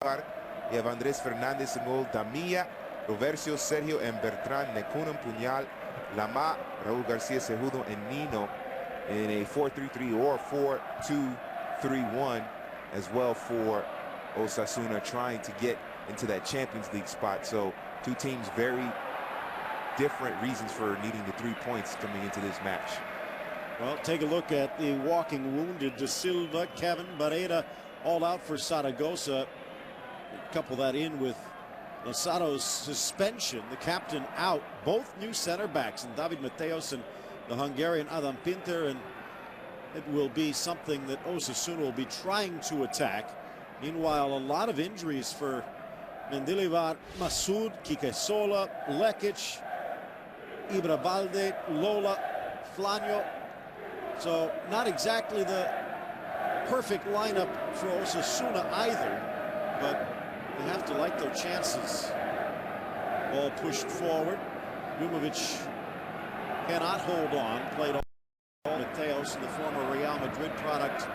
You have Andres Fernandez in goal, Damilla, Rovercio, Sergio, and Bertrand, Necunam, Puñal, Lama, Raúl García, Cejudo, and Nino in a 4-3-3 or 4-2-3-1 as well for Osasuna, trying to get into that Champions League spot. So two teams, very different reasons for needing the 3 points coming into this match. Well, take a look at the walking wounded De Silva, Kevin, Barrera, all out for Zaragoza. Couple that in with Losado's suspension, the captain out, both new center backs, and David Mateos and the Hungarian Adam Pinter, and it will be something that Osasuna will be trying to attack. Meanwhile, a lot of injuries for Mendilibar, Masud, Kikesola, Lekic, Ibra Valde, Lola, Flanio. So not exactly the perfect lineup for Osasuna either, but they have to like their chances. Ball pushed forward. Jumovic cannot hold on. Played all. Mateos, the former Real Madrid product,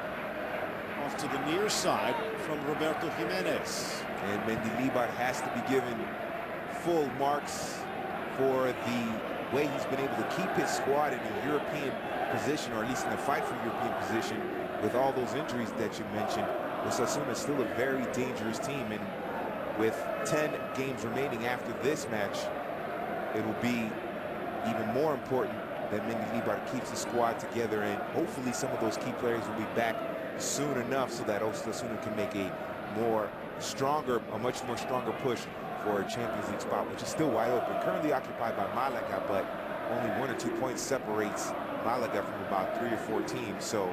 off to the near side from Roberto Jimenez. And Mendilibar has to be given full marks for the way he's been able to keep his squad in a European position, or at least in a fight for European position, with all those injuries that you mentioned. Osasuna is still a very dangerous team, and with 10 games remaining after this match, it will be even more important that Mendilibar keeps the squad together, and hopefully some of those key players will be back soon enough so that Osasuna can make a much more stronger push for a Champions League spot, which is still wide open. Currently occupied by Malaga, but only 1 or 2 points separates Malaga from about 3 or 4 teams. So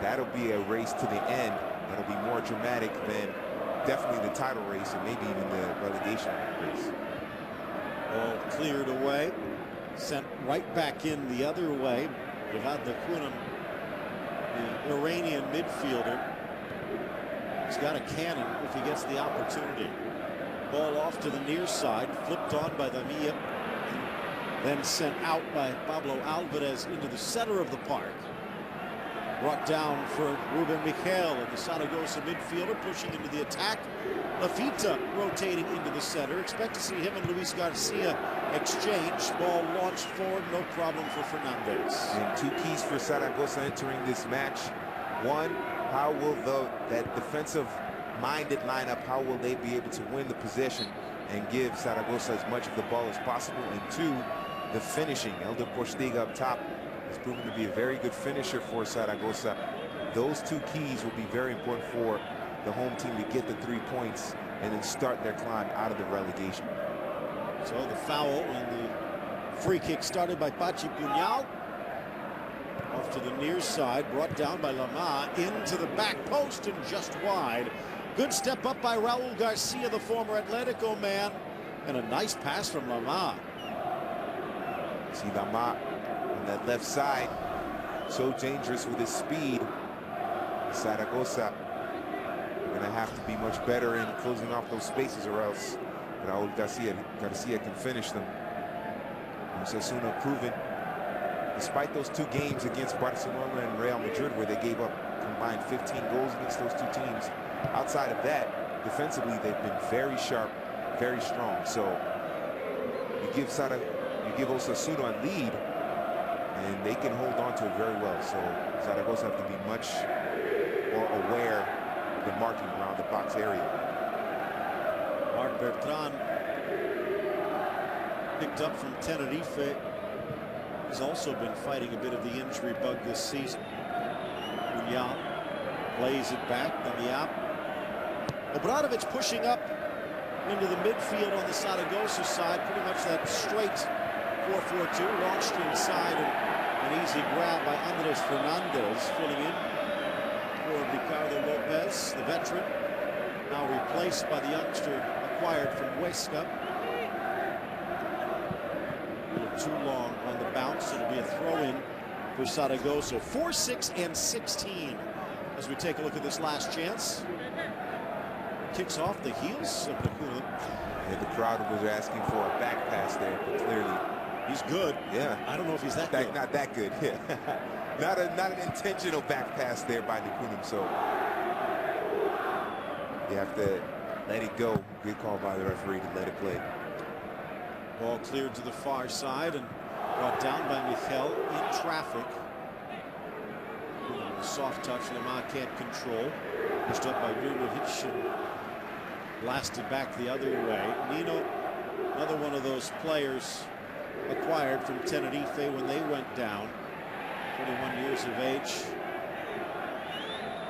that'll be a race to the end. That'll be more dramatic than definitely the title race, and maybe even the relegation race. Ball cleared away, sent right back in the other way. Javad Necunam, the Iranian midfielder, he's got a cannon if he gets the opportunity. Ball off to the near side, flipped on by Damilla, then sent out by Pablo Alvarez into the center of the park. Brought down for Ruben Miquel, and the Zaragoza midfielder pushing into the attack. Lafita rotating into the center. Expect to see him and Luis Garcia exchange. Ball launched forward, no problem for Fernandez. And 2 keys for Zaragoza entering this match. One, how will that defensive-minded lineup, how will they be able to win the possession and give Zaragoza as much of the ball as possible? And 2, the finishing. Elder Postiga up top has proven to be a very good finisher for Zaragoza. Those 2 keys will be very important for the home team to get the 3 points and then start their climb out of the relegation. So the foul and the free kick started by Pachi Puñal. Off to the near side, brought down by Lama, into the back post and just wide. Good step up by Raúl García, the former Atletico man, and a nice pass from Lama. See Lama on that left side, so dangerous with his speed. Zaragoza are going to have to be much better in closing off those spaces, or else Raúl García can finish them. Osasuna proven, despite those 2 games against Barcelona and Real Madrid, where they gave up combined 15 goals against those 2 teams, outside of that, defensively, they've been very sharp, very strong. So you give Osasuna a lead, and they can hold on to it very well. So Zaragoza have to be much more aware of the marking around the box area. Marc Bertrand, picked up from Tenerife, has also been fighting a bit of the injury bug this season. Puñal plays it back. Damilla. Obradovic pushing up into the midfield on the Zaragoza side. Pretty much that straight 4-4-2, launched inside, and an easy grab by Andres Fernandez, filling in for Ricardo Lopez, the veteran, now replaced by the youngster acquired from Huesca. A little too long on the bounce. It'll be a throw-in for Zaragoza. 4-6 and 16 as we take a look at this last chance. Kicks off the heels of Necunam. And the crowd was asking for a back pass there, but clearly he's good. Yeah. I don't know if he's that good. Not that good. Yeah. not an intentional back pass there by Necunam. So you have to let it go. Good call by the referee to let it play. Ball cleared to the far side and brought down by Michel in traffic. A soft touch Lamar can't control. Pushed up by Runovic and blasted back the other way. Nino, another one of those players acquired from Tenerife when they went down. 21 years of age.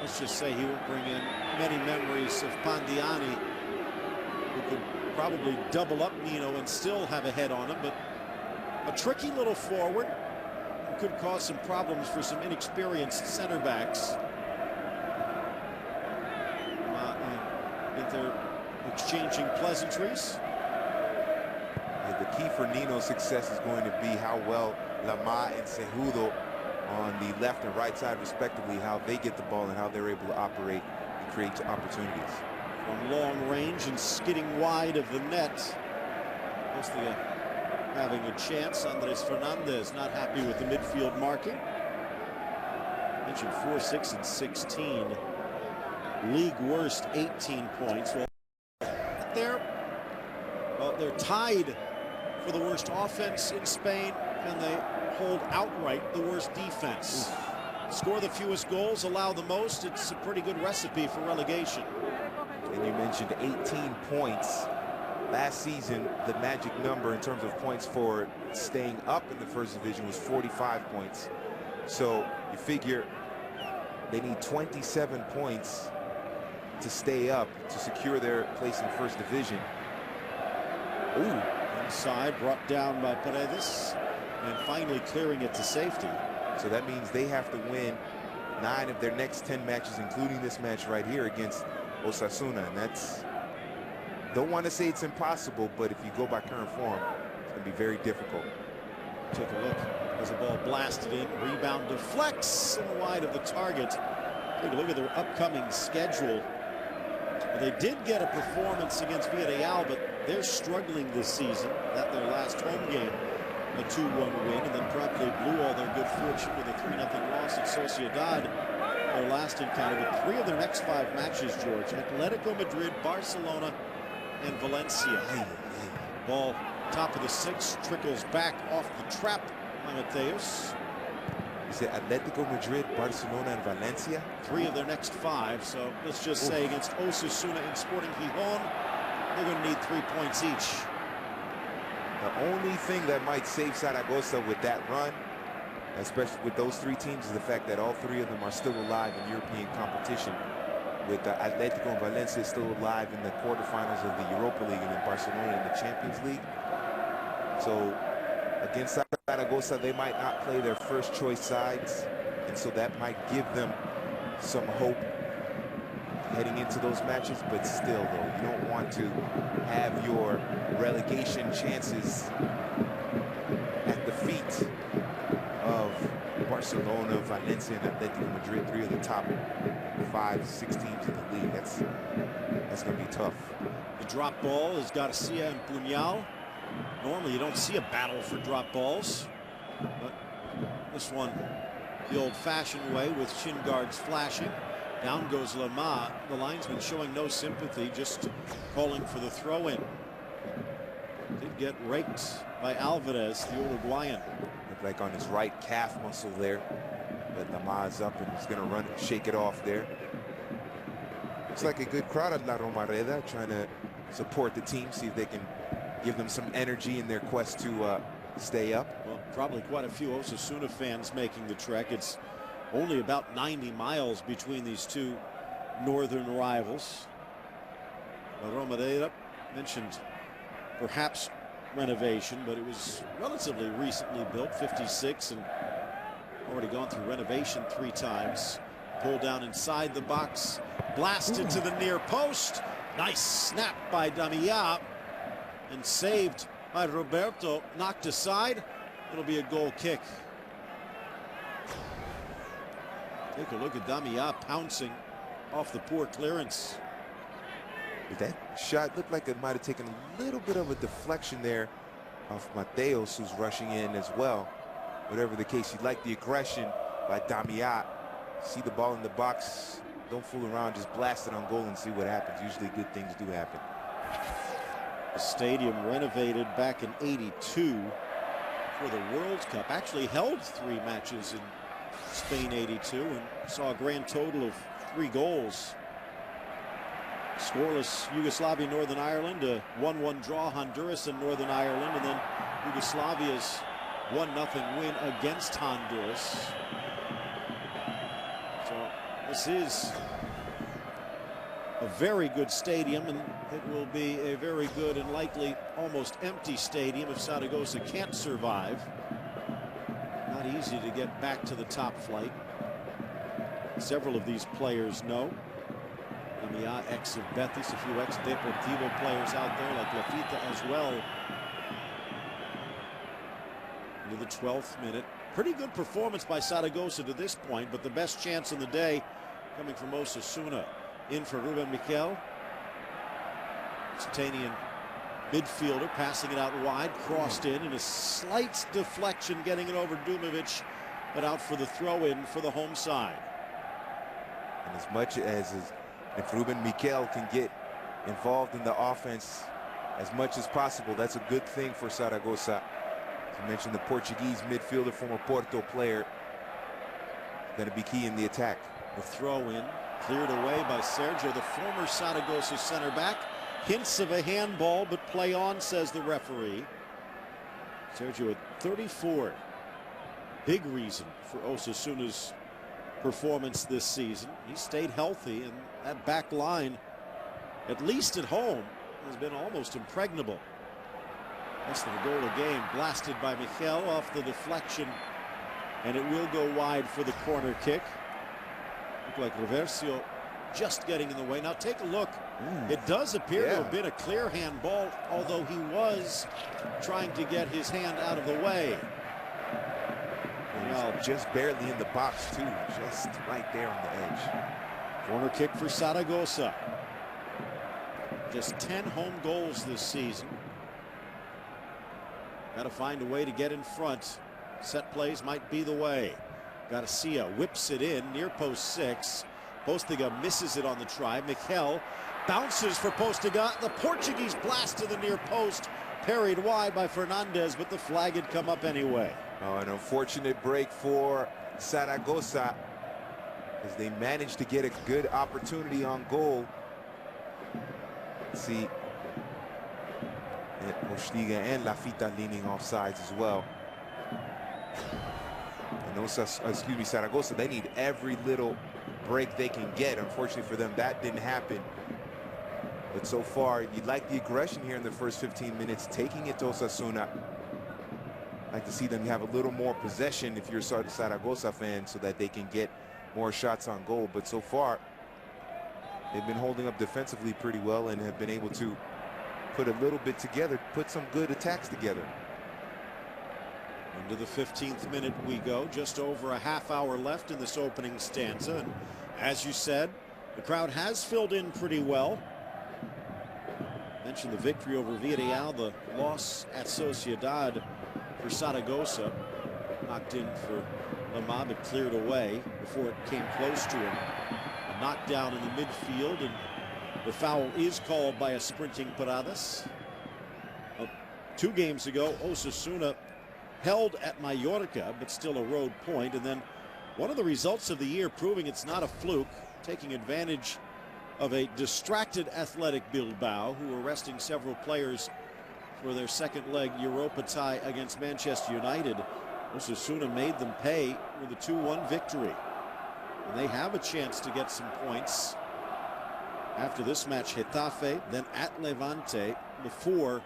Let's just say he won't bring in many memories of Pandiani, who could probably double up Nino and still have a head on him, but a tricky little forward could cause some problems for some inexperienced center backs. They're exchanging pleasantries. Yeah, the key for Nino's success is going to be how well Lama and Cejudo on the left and right side respectively, how they get the ball and how they're able to operate and create opportunities. From long range and skidding wide of the net. Mostly having a chance. Andres Fernandez not happy with the midfield marking. Mentioned 4, 6, and 16. League worst 18 points. Well, they're tied for the worst offense in Spain, and they hold outright the worst defense. Score the fewest goals, allow the most. It's a pretty good recipe for relegation. And you mentioned 18 points. Last season, the magic number in terms of points for staying up in the first division was 45 points. So you figure they need 27 points to stay up, to secure their place in first division. Ooh, inside, brought down by Paredes, and finally clearing it to safety. So that means they have to win 9 of their next 10 matches, including this match right here against Osasuna. And that's, don't want to say it's impossible, but if you go by current form, it's going to be very difficult. Take a look as the ball blasted in, rebound deflects and wide of the target. Take a look at their upcoming schedule. They did get a performance against Villarreal, but they're struggling this season. That their last home game, a 2-1 win, and then promptly blew all their good fortune with a 3-0 loss at Sociedad, their last encounter. But 3 of their next 5 matches, George, Atletico Madrid, Barcelona, and Valencia. Ball top of the 6, trickles back off the trap by Mateus. Is it Atletico Madrid, Barcelona, and Valencia? 3 of their next 5. So let's just say against Osasuna and Sporting Gijón, they're going to need 3 points each. The only thing that might save Zaragoza with that run, especially with those 3 teams, is the fact that all 3 of them are still alive in European competition. With Atletico and Valencia still alive in the quarterfinals of the Europa League, and then Barcelona in the Champions League. So against Zaragoza, they might not play their first choice sides, and so that might give them some hope heading into those matches. But still, though, you don't want to have your relegation chances at the feet of Barcelona, Valencia, and Atletico Madrid, 3 of the top 5, 6 teams in the league. That's going to be tough. The drop ball is Garcia and Puñal. Normally you don't see a battle for drop balls, but this one the old-fashioned way with shin guards flashing. Down goes Lama, the linesman showing no sympathy, just calling for the throw-in. Did get raked by Alvarez, the Uruguayan. Looked like on his right calf muscle there, but Lama is up and he's going to run and shake it off there. Looks like a good crowd at La Romareda, trying to support the team, see if they can give them some energy in their quest to stay up. Well, probably quite a few Osasuna fans making the trek. It's only about 90 miles between these 2 northern rivals. La Romareda mentioned perhaps renovation, but it was relatively recently built, 56, and already gone through renovation 3 times. Pulled down inside the box, blasted to the near post. Nice snap by Damia, and saved by Roberto, knocked aside. It'll be a goal kick. Take a look at Damia pouncing off the poor clearance. That shot looked like it might have taken a little bit of a deflection there off Mateus, who's rushing in as well. Whatever the case, you like the aggression by Damia. See the ball in the box, don't fool around. Just blast it on goal and see what happens. Usually good things do happen. The stadium renovated back in '82 for the World Cup. Actually held 3 matches in Spain '82 and saw a grand total of 3 goals. Scoreless Yugoslavia, Northern Ireland, a 1-1 draw, Honduras and Northern Ireland, and then Yugoslavia's 1-0 win against Honduras. So this is a very good stadium, and it will be a very good and likely almost empty stadium if Zaragoza can't survive. Not easy to get back to the top flight. Several of these players know. Mia, ex of Betis, a few ex-Deportivo players out there like Lafita as well. Into the 12th minute. Pretty good performance by Zaragoza to this point, but the best chance in the day coming from Osasuna. In for Ruben Miquel. Stanian midfielder passing it out wide, crossed in, and a slight deflection getting it over Dumovic, but out for the throw-in for the home side. And as much as if Ruben Miquel can get involved in the offense as much as possible, that's a good thing for Zaragoza. As I mentioned, the Portuguese midfielder, former Porto player, going to be key in the attack. The throw-in cleared away by Sergio, the former Zaragoza center back. Hints of a handball, but play on, says the referee. Sergio at 34. Big reason for Osasuna's performance this season. He stayed healthy, and that back line, at least at home, has been almost impregnable. Less than a goal a game. Blasted by Miquel off the deflection, and it will go wide for the corner kick. Look like Reversio just getting in the way. Now take a look. It does appear to have been a clear handball, although he was trying to get his hand out of the way. Well, just barely in the box too, just right there on the edge. Corner kick for Zaragoza. Just 10 home goals this season. Got to find a way to get in front. Set plays might be the way. Garcia whips it in near post 6. Postiga misses it on the try. Miquel bounces for Postiga. The Portuguese blast to the near post, parried wide by Fernandez, but the flag had come up anyway. Oh, an unfortunate break for Zaragoza as they managed to get a good opportunity on goal. Let's see, Postiga and Lafita leaning off sides as well. And Zaragoza, they need every little break they can get. Unfortunately for them, that didn't happen. But so far, you'd like the aggression here in the first 15 minutes, taking it to Osasuna. Like to see them have a little more possession if you're a Zaragoza fan, so that they can get more shots on goal. But so far, they've been holding up defensively pretty well and have been able to put a little bit together, put some good attacks together. Into the 15th minute we go, just over a half hour left in this opening stanza. And as you said, the crowd has filled in pretty well. Mentioned the victory over Villarreal, the loss at Sociedad for Zaragoza. Knocked in for Lama, but cleared away before it came close to him. A knockdown in the midfield, and the foul is called by a sprinting Paradas. 2 games ago, Osasuna held at Mallorca, but still a road point. And then one of the results of the year proving it's not a fluke, taking advantage of a distracted Athletic Bilbao, who were resting several players for their second leg Europa tie against Manchester United. Osasuna made them pay with a 2-1 victory. And they have a chance to get some points after this match. Getafe, then at Levante, before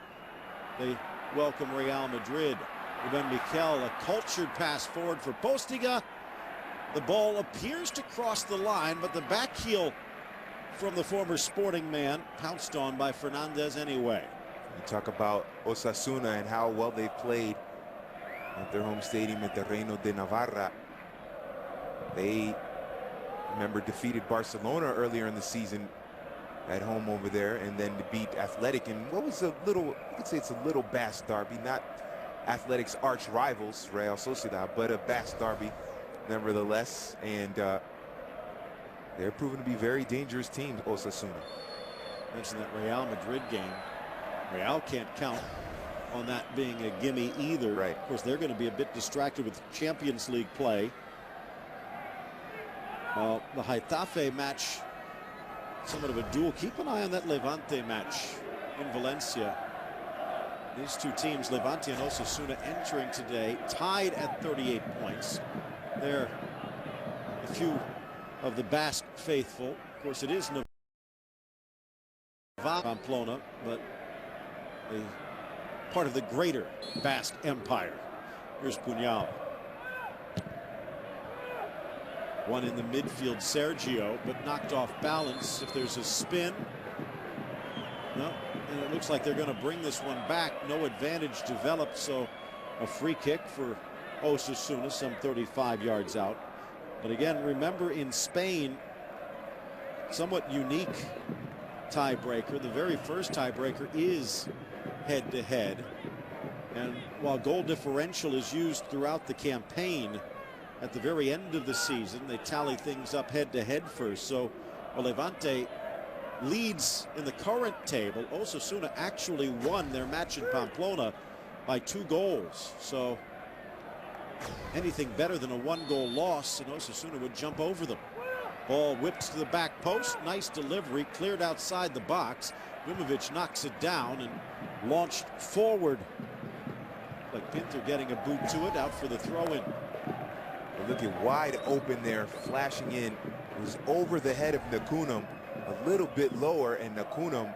they welcome Real Madrid. Ruben Miquel, a cultured pass forward for Postiga. The ball appears to cross the line, but the back heel from the former Sporting man pounced on by Fernandez anyway. You talk about Osasuna and how well they've played at their home stadium at the Reino de Navarra. They, remember, defeated Barcelona earlier in the season at home over there, and then to beat Athletic in what was a little, you could say it's a little Basque derby, not Athletic's arch rivals, Real Sociedad, but a Basque derby nevertheless. And They're proving to be very dangerous teams, Osasuna. Mentioned that Real Madrid game. Real can't count on that being a gimme either. Right. Of course, they're going to be a bit distracted with Champions League play. Well, the Getafe match, somewhat of a duel. Keep an eye on that Levante match in Valencia. These two teams, Levante and Osasuna, entering today tied at 38 points. They're a few of the Basque faithful. Of course, it is Pamplona, but a part of the greater Basque Empire. Here's Puñal. One in the midfield, Sergio, but knocked off balance. If there's a spin, no, and it looks like they're going to bring this one back. No advantage developed, so a free kick for Osasuna, some 35 yards out. But again, remember, in Spain, somewhat unique tiebreaker. The very first tiebreaker is head-to-head. And while goal differential is used throughout the campaign, at the very end of the season, they tally things up head-to-head first. So Levante leads in the current table. Osasuna actually won their match in Pamplona by 2 goals. So anything better than a 1-goal loss, and Osasuna would jump over them. Ball whipped to the back post. Nice delivery, cleared outside the box. Jumovic knocks it down and launched forward. Like Pinto getting a boot to it, out for the throw-in. Looking wide open there, flashing in. It was over the head of Nakunam, a little bit lower, and Nakunam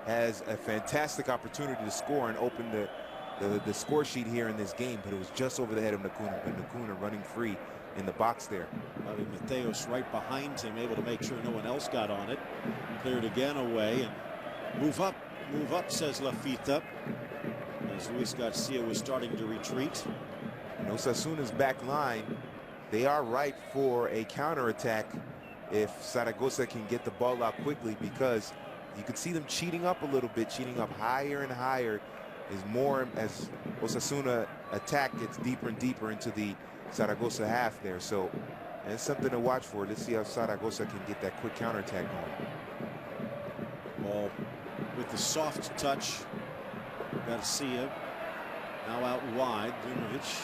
has a fantastic opportunity to score and open the score sheet here in this game, but it was just over the head of Nakunam, but Nakunam running free in the box there. Mateos right behind him, able to make sure no one else got on it. Cleared again away, and move up, says Lafita, as Luis Garcia was starting to retreat. And Osasuna's back line, they are ripe for a counterattack if Zaragoza can get the ball out quickly, because you can see them cheating up a little bit, cheating up higher and higher as Osasuna attack gets deeper and deeper into the Zaragoza half there. So it's something to watch for. Let's see how Zaragoza can get that quick counterattack going. Ball with the soft touch. Garcia now out wide. Jumovic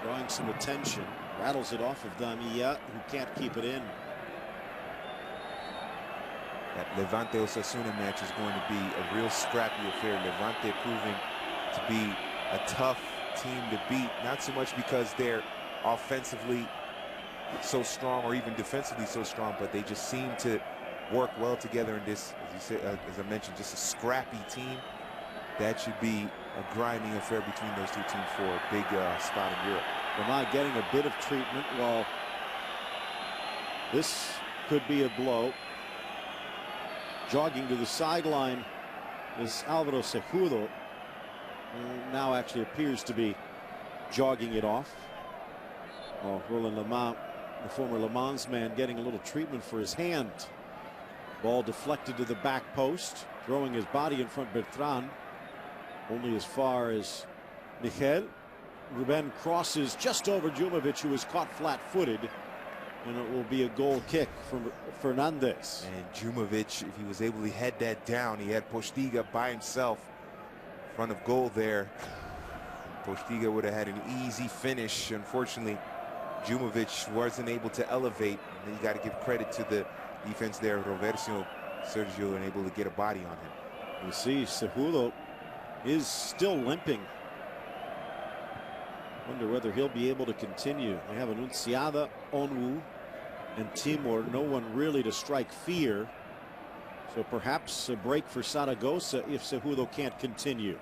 drawing some attention. Rattles it off of Damia, who can't keep it in. That Levante Osasuna match is going to be a real scrappy affair. Levante proving to be a tough team to beat, not so much because they're offensively so strong or even defensively so strong, but they just seem to work well together in this, as you said, as I mentioned, just a scrappy team. That should be a grinding affair between those two teams for a big spot in Europe. Lamont getting a bit of treatment, while this could be a blow. Jogging to the sideline is Álvaro Cejudo, who now actually appears to be jogging it off. Oh, Roland Lamont, the former Le Mans man, getting a little treatment for his hand. Ball deflected to the back post, throwing his body in front. Bertrand only as far as Miguel. Ruben crosses just over Jumovic, who was caught flat-footed, and it will be a goal kick from Fernandez. And Jumovic, if he was able to head that down, he had Postiga by himself in front of goal there. Postiga would have had an easy finish. Unfortunately, Jumovic wasn't able to elevate. And you got to give credit to the defense there. Rovercio, Sergio, and able to get a body on him. You see, Cejudo is still limping. Wonder whether he'll be able to continue. They have Anunciada, Onwu, and Timor. No one really to strike fear. So perhaps a break for Zaragoza if Cejudo can't continue.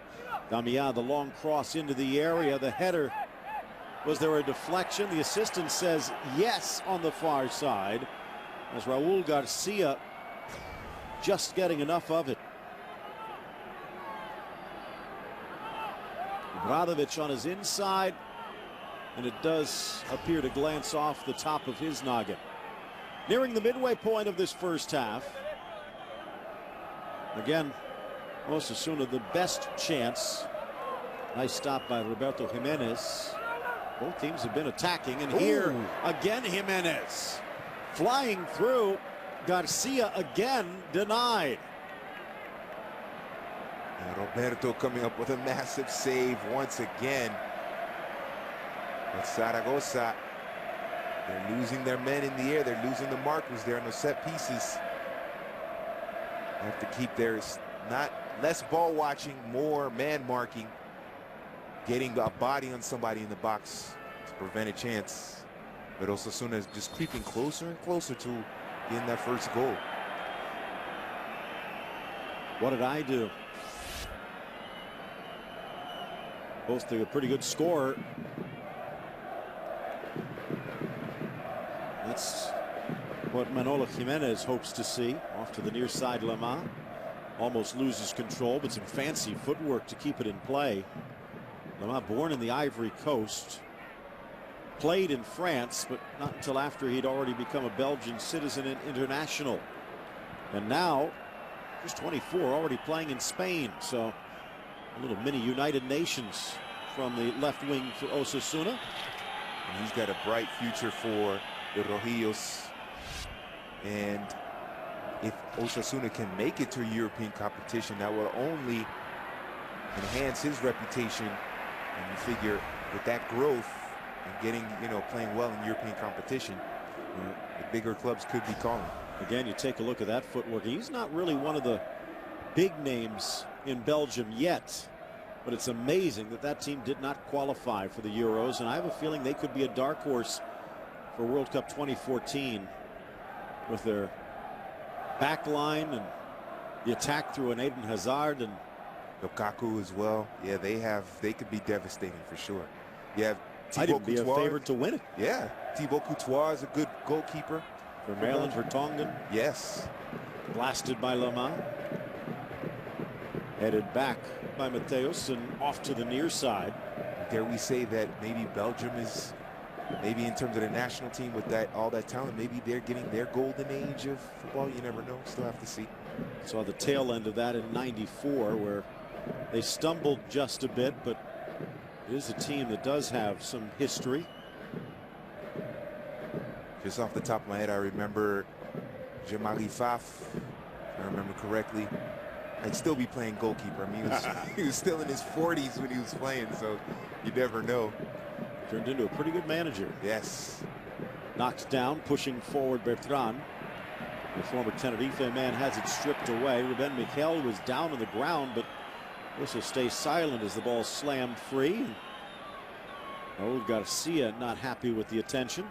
Damia, the long cross into the area. The header. Was there a deflection? The assistant says yes on the far side, as Raul Garcia just getting enough of it. Bradovic on his inside, and it does appear to glance off the top of his noggin. Nearing the midway point of this first half. Again, Osasuna the best chance. Nice stop by Roberto Jimenez. Both teams have been attacking, and here again Jimenez Flying through. Garcia again denied. And Roberto coming up with a massive save once again. But Zaragoza, they're losing their men in the air. They're losing the markers there on the set pieces. They have to keep theirs, not less ball watching, more man marking, getting a body on somebody in the box to prevent a chance. But Osasuna is just creeping closer and closer to getting that first goal. What did I do? Both a pretty good scorer. That's what Manolo Jimenez hopes to see. Off to the near side, Lemar almost loses control, but some fancy footwork to keep it in play. Lemar, born in the Ivory Coast, played in France, but not until after he'd already become a Belgian citizen and international. And now, just 24, already playing in Spain. So a little mini United Nations from the left wing for Osasuna. And he's got a bright future for the Rojillos. And if Osasuna can make it to a European competition, that will only enhance his reputation. And you figure with that growth and getting, playing well in European competition, the bigger clubs could be calling. Again, you take a look at that footwork. He's not really one of the big names in Belgium yet, but it's amazing that that team did not qualify for the Euros, and I have a feeling they could be a dark horse for World Cup 2014 with their back line and the attack through an Eden Hazard and Lukaku as well. Yeah, they could be devastating for sure. You have I'd be a favorite to win it. Yeah, Thibaut Courtois is a good goalkeeper. For Maryland Vertonghen. Yes. Blasted by Lemar. Headed back by Mateus and off to the near side. Dare we say that maybe Belgium is, maybe in terms of the national team with all that talent, maybe they're getting their golden age of football. You never know. Still have to see. Saw the tail end of that in '94 where they stumbled just a bit, but it is a team that does have some history. Just off the top of my head, I remember Jamali Faf, if I remember correctly. I'd still be playing goalkeeper. I mean, he was still in his 40s when he was playing, so you never know. Turned into a pretty good manager. Yes. Knocked down, pushing forward Bertrand. The former Tenerife man has it stripped away. Ruben Miquel was down on the ground, but also stays silent as the ball slammed free. Raul Garcia not happy with the attention.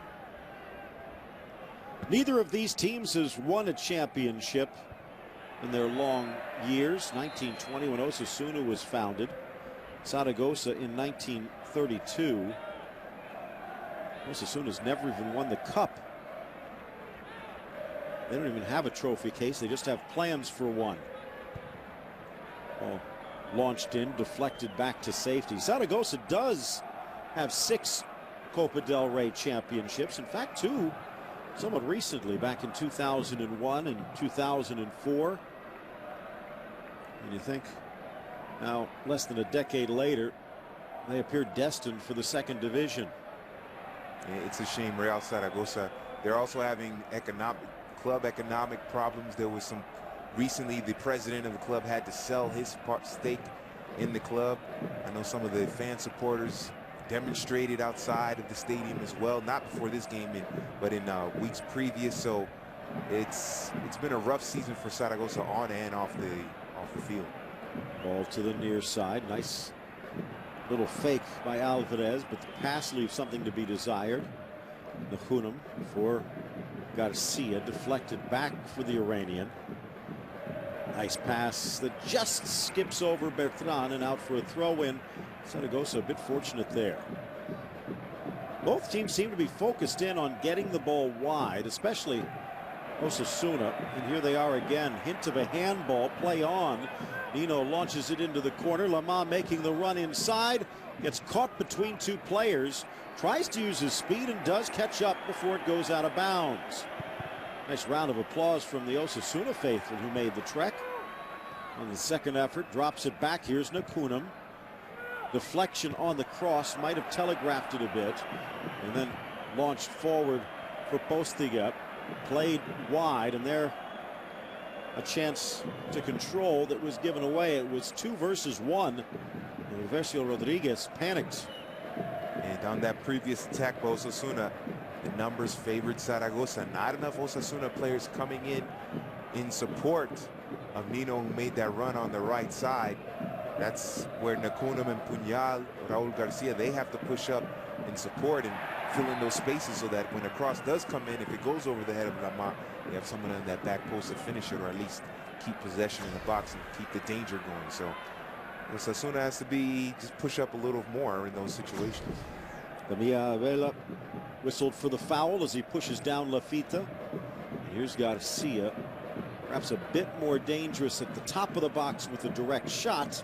Neither of these teams has won a championship in their long years. 1920 when Osasuna was founded. Zaragoza in 1932. Osasuna's never even won the cup. They don't even have a trophy case. They just have plans for one. Ball launched in, deflected back to safety. Zaragoza does have 6 Copa del Rey championships. In fact, 2 somewhat recently, back in 2001 and 2004. And you think now, less than a decade later, they appear destined for the 2nd division. It's a shame. Real Zaragoza, they're also having club economic problems. There was some recently, the president of the club had to sell his stake in the club. I know some of the fan supporters demonstrated outside of the stadium as well, not before this game, but in weeks previous. So it's been a rough season for Zaragoza on and off the field. Ball to the near side. Nice little fake by Alvarez, but the pass leaves something to be desired. The Hunam for Garcia, deflected back for the Iranian. Nice pass that just skips over Bertrand and out for a throw-in. Zaragoza a bit fortunate there. Both teams seem to be focused in on getting the ball wide, especially Osasuna. And here they are again. Hint of a handball. Play on. Nino launches it into the corner. Lemar making the run inside. Gets caught between 2 players. Tries to use his speed and does catch up before it goes out of bounds. Nice round of applause from the Osasuna faithful who made the trek. On the second effort, drops it back. Here's Nakunam. Deflection on the cross, might have telegraphed it a bit, and then launched forward for Postiga. played wide, and there a chance to control that was given away. It was 2 versus 1. And Versio Rodriguez panicked. And on that previous attack by Osasuna, the numbers favored Zaragoza. Not enough Osasuna players coming in support of Nino, who made that run on the right side. That's where Nakunam and Puñal, Raul Garcia, they have to push up in support and fill in those spaces so that when the cross does come in, if it goes over the head of Lama, you have someone on that back post to finish it, or at least keep possession in the box and keep the danger going. So Osasuna has to just push up a little more in those situations. Lamia Vela whistled for the foul as he pushes down Lafita. Here's Garcia, perhaps a bit more dangerous at the top of the box with a direct shot.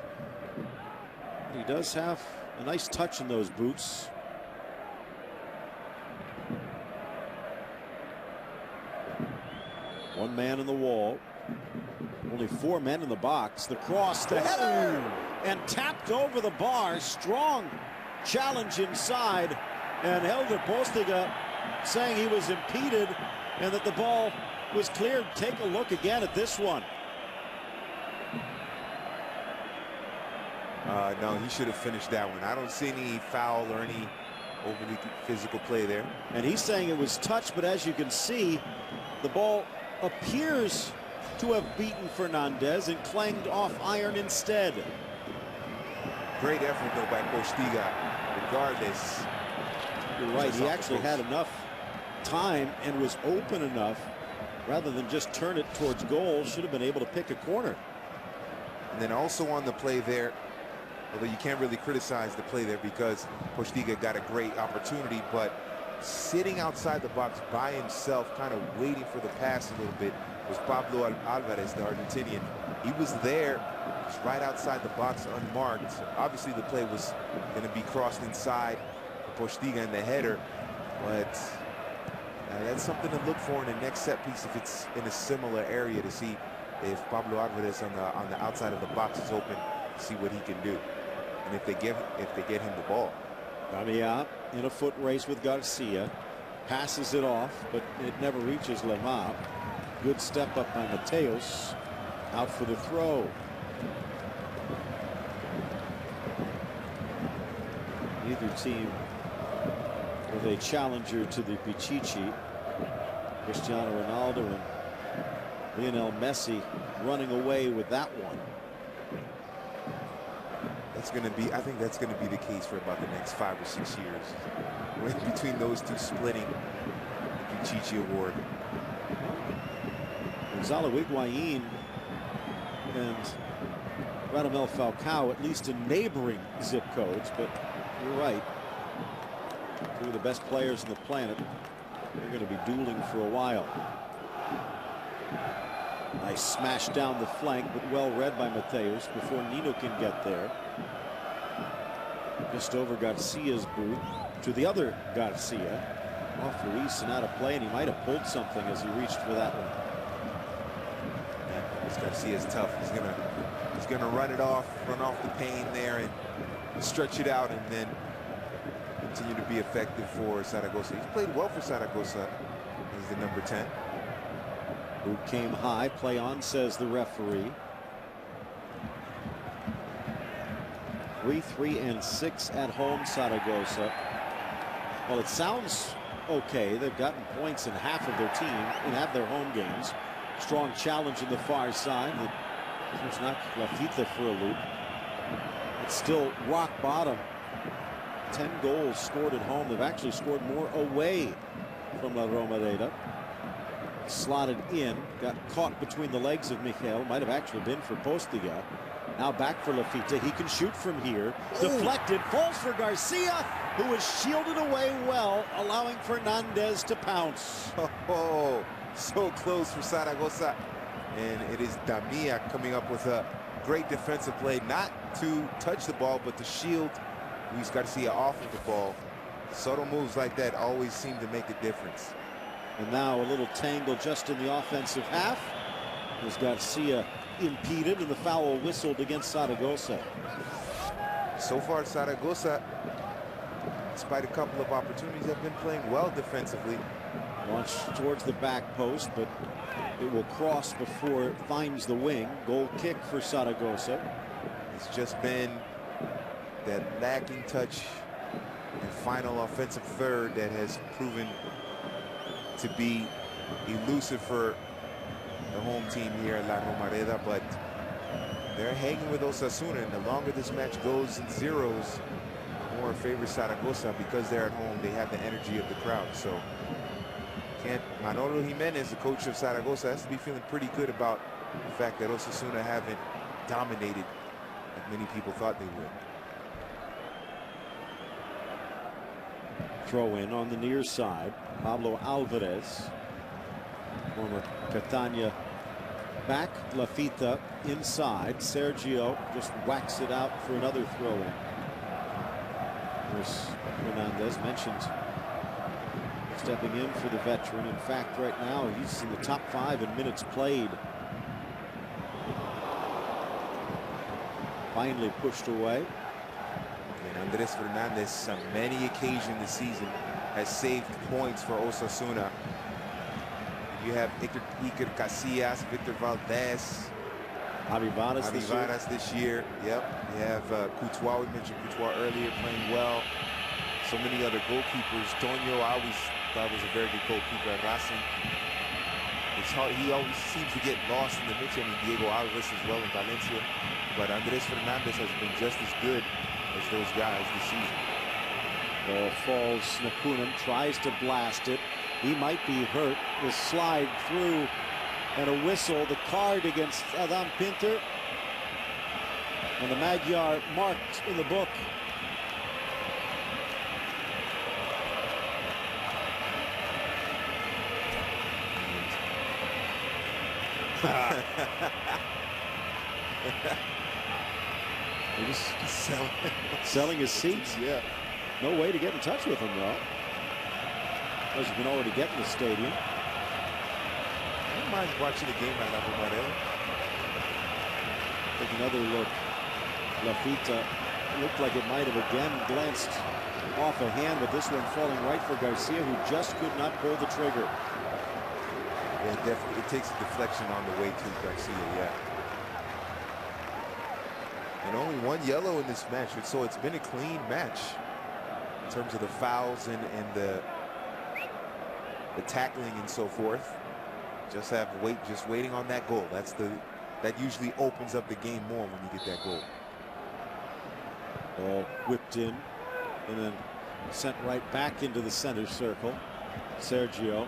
He does have a nice touch in those boots. One man in the wall, only 4 men in the box. The cross, the header, and tapped over the bar. Strong challenge inside, and Helder Postiga saying he was impeded and that the ball was cleared. Take a look again at this one. No, he should have finished that one. I don't see any foul or any overly physical play there. And he's saying it was touched, but as you can see, the ball appears to have beaten Fernandez and clanged off iron instead. Great effort, though, by Postiga, regardless. You're right, he actually had enough time and was open enough, rather than just turn it towards goal. Should have been able to pick a corner. And then also on the play there, although you can't really criticize the play there because Postiga got a great opportunity, but sitting outside the box by himself, kind of waiting for the pass a little bit, was Pablo Alvarez, the Argentinian. He was there, just right outside the box, unmarked. Obviously, the play was going to be crossed inside Postiga in the header, but that's something to look for in the next set piece if it's in a similar area, to see if Pablo Alvarez on the outside of the box is open, see what he can do, and if they get him the ball. Lamia in a foot race with Garcia, passes it off, but it never reaches Lama. Good step up by Mateos, out for the throw. Neither team with a challenger to the Pichichi. Cristiano Ronaldo and Lionel Messi running away with that one. That's going to be, I think that's going to be the case for about the next 5 or 6 years. Right between those two splitting the Pichichi Award. Gonzalo Higuain and Radamel Falcao, at least in neighboring zip codes, but you're right. 2 of the best players on the planet. They're going to be dueling for a while. Nice smash down the flank, but well read by Mateos before Nino can get there. Just over Garcia's boot to the other Garcia. Off Ruiz and out of play, and he might have pulled something as he reached for that one. This Garcia is tough. He's gonna run off the pain there and stretch it out, and then continue to be effective for Zaragoza. He's played well for Zaragoza. He's the number 10. Boot came high. Play on, says the referee. 3-3-6 at home, Zaragoza. Well, it sounds okay. They've gotten points in half of their team, in half their home games. Strong challenge in the far side. It's not Lafita for a loop. It's still rock bottom. 10 goals scored at home. They've actually scored more away from La Romareda. Slotted in, got caught between the legs of Michel. Might have actually been for Postiga. Now back for Lafita. He can shoot from here. Deflected, falls for Garcia, who is shielded away well, allowing Fernandez to pounce. Oh, so close for Zaragoza. And it is Damia coming up with a great defensive play, not to touch the ball, but to shield Luis Garcia off of the ball. Subtle moves like that always seem to make a difference. And now a little tangle just in the offensive half as Garcia impeded, and the foul whistled against Zaragoza. So far, Zaragoza, despite a couple of opportunities, have been playing well defensively. Launched towards the back post, but it will cross before it finds the wing. Goal kick for Zaragoza. It's just been that lacking touch and final offensive third that has proven to be elusive for the home team here at La Romareda, but they're hanging with Osasuna, and the longer this match goes in zeros, the more it favors Zaragoza because they're at home. They have the energy of the crowd. So Manolo Jimenez, the coach of Zaragoza, has to be feeling pretty good about the fact that Osasuna haven't dominated like many people thought they would. Throw in on the near side. Pablo Alvarez, former Catania back. Lafita inside. Sergio just whacks it out for another throw in. There's Fernandez mentioned stepping in for the veteran. In fact, right now he's in the top 5 in minutes played. Finally pushed away. And Andres Fernandez on many occasions this season has saved points for Osasuna. You have Iker Casillas, Victor Valdez, Javi Varas this year. Yep. You have Courtois. We mentioned Courtois earlier, playing well. So many other goalkeepers. Tonio, I always thought was a very good goalkeeper at Racing. It's hard. He always seems to get lost in the mix. I mean, Diego Alves as well in Valencia. But Andres Fernandez has been just as good as those guys this season. Ball falls. Nakunin tries to blast it. He might be hurt. The slide through and a whistle. The card against Adam Pinter. And the Magyar marked in the book. He's selling his seats. Yeah. No way to get in touch with him, though. As you can already get in the stadium. I don't mind watching the game at La Romareda. Take another look. Lafita looked like it might have again glanced off a hand, but this one falling right for Garcia, who just could not pull the trigger. Yeah, definitely. It takes a deflection on the way to Garcia, yeah. And only one yellow in this match, so it's been a clean match in terms of the fouls and the tackling and so forth. Just waiting on that goal. That usually opens up the game more when you get that goal. Ball whipped in and then sent right back into the center circle. Sergio.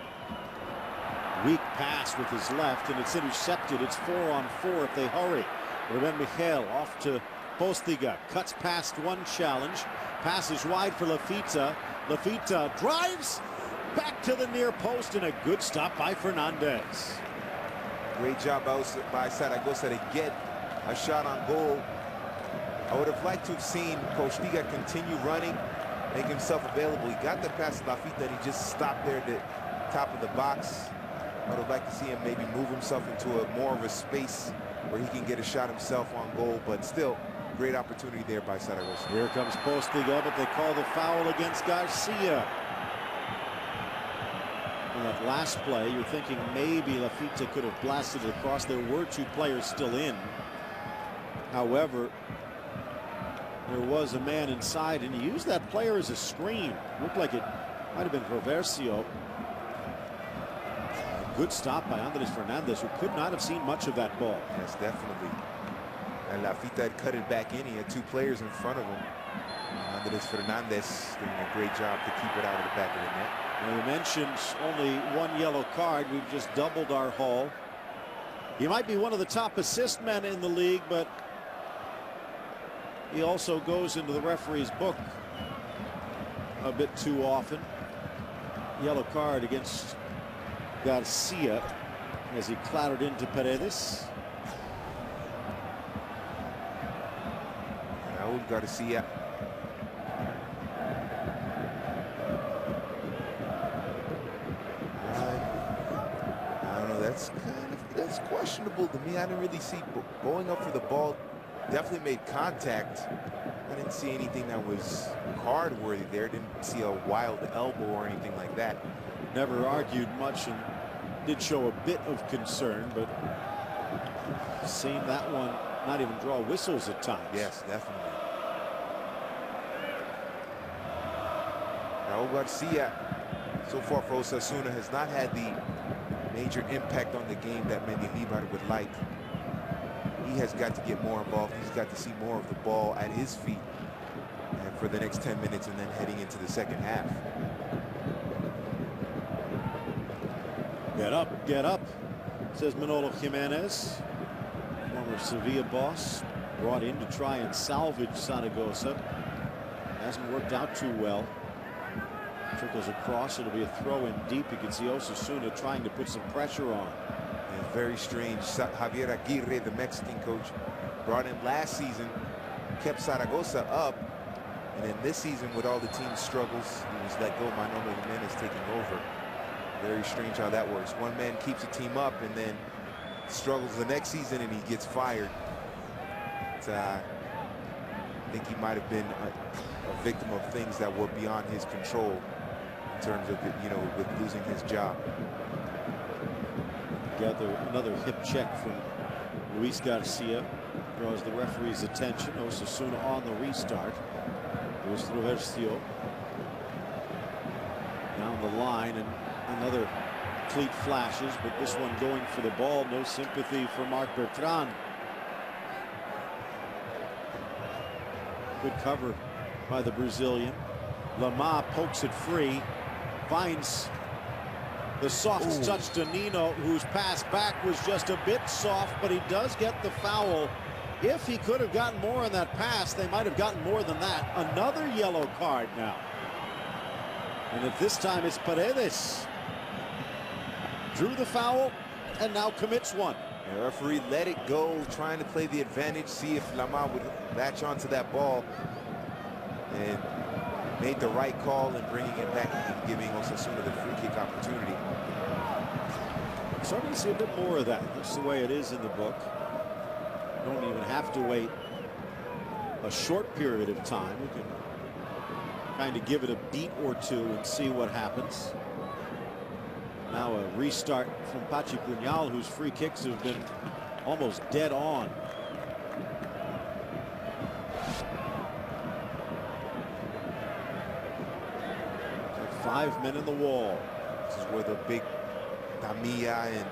Weak pass with his left, and it's intercepted. It's 4-on-4 if they hurry. Ruben Michel off to Postiga. Cuts past one challenge. Passes wide for Lafita. Lafita drives back to the near post, and a good stop by Fernandez. Great job by Zaragoza to get a shot on goal. I would have liked to have seen Postiga continue running, make himself available. He got the pass to Lafita, and he just stopped there at the top of the box. I would have liked to see him maybe move himself into more of a space where he can get a shot himself on goal, but still, great opportunity there by Zaragoza. Here comes Postiga, but they call the foul against Garcia. On that last play, you're thinking maybe Lafita could have blasted it across. There were 2 players still in. However, there was a man inside, and he used that player as a screen. Looked like it might have been Proversio. Good stop by Andres Fernandez, who could not have seen much of that ball. Yes, definitely. And Lafita had cut it back in. He had 2 players in front of him. Andres Fernandez doing a great job to keep it out of the back of the net. Now, you mentioned only 1 yellow card. We've just doubled our haul. He might be one of the top assist men in the league, but he also goes into the referee's book a bit too often. Yellow card against Garcia as he clattered into Paredes. Raul Garcia. I don't know. That's questionable to me. I didn't really see going up for the ball. Definitely made contact. I didn't see anything that was card worthy there. Didn't see a wild elbow or anything like that. never argued much and did show a bit of concern, but seen that one not even draw whistles at times. Yes, definitely. Raul Garcia, so far for Osasuna, has not had the major impact on the game that Mendilibar would like. He has got to get more involved. He's got to see more of the ball at his feet for the next 10 minutes and then heading into the second half. Get up, says Manolo Jimenez, former Sevilla boss, brought in to try and salvage Zaragoza. Hasn't worked out too well. Trickles across. It'll be a throw in deep. You can see Osasuna trying to put some pressure on. And very strange. Javier Aguirre, the Mexican coach, brought in last season, kept Zaragoza up. And then this season, with all the team's struggles, he was let go. Manolo Jimenez taking over. Very strange how that works. One man keeps a team up and then struggles the next season and he gets fired. I think he might have been a victim of things that were beyond his control in terms of, with losing his job. Gather another hip check from Luis Garcia. Draws the referee's attention. Osasuna on the restart. Luis Roversio down the line, and another cleat flashes, but this one going for the ball. No sympathy for Marc Bertrand. Good cover by the Brazilian. Lama pokes it free, finds the soft touch to Nino, whose pass back was just a bit soft, but he does get the foul. If he could have gotten more on that pass, they might have gotten more than that. Another yellow card now. And at this time, it's Paredes. Drew the foul and now commits one. The referee let it go, trying to play the advantage, see if Lama would latch onto that ball, and made the right call in bringing it back and giving Osasuna the free kick opportunity. Starting to see a bit more of that. That's the way it is in the book. You don't even have to wait a short period of time. You can kind of give it a beat or two and see what happens. Now a restart from Pachi Puñal, whose free kicks have been almost dead on. Got 5 men in the wall. This is where the big Damia and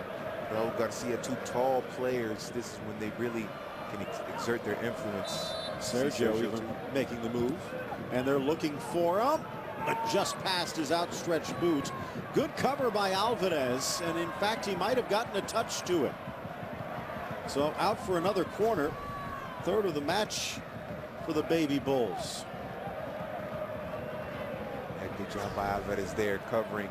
Raul Garcia, two tall players, this is when they really can exert their influence. Sergio even making the move, and they're looking for him, but just past his outstretched boot. Good cover by Alvarez, and in fact he might have gotten a touch to it. So out for another corner, third of the match for the Baby Bulls. Yeah, good job by Alvarez there covering.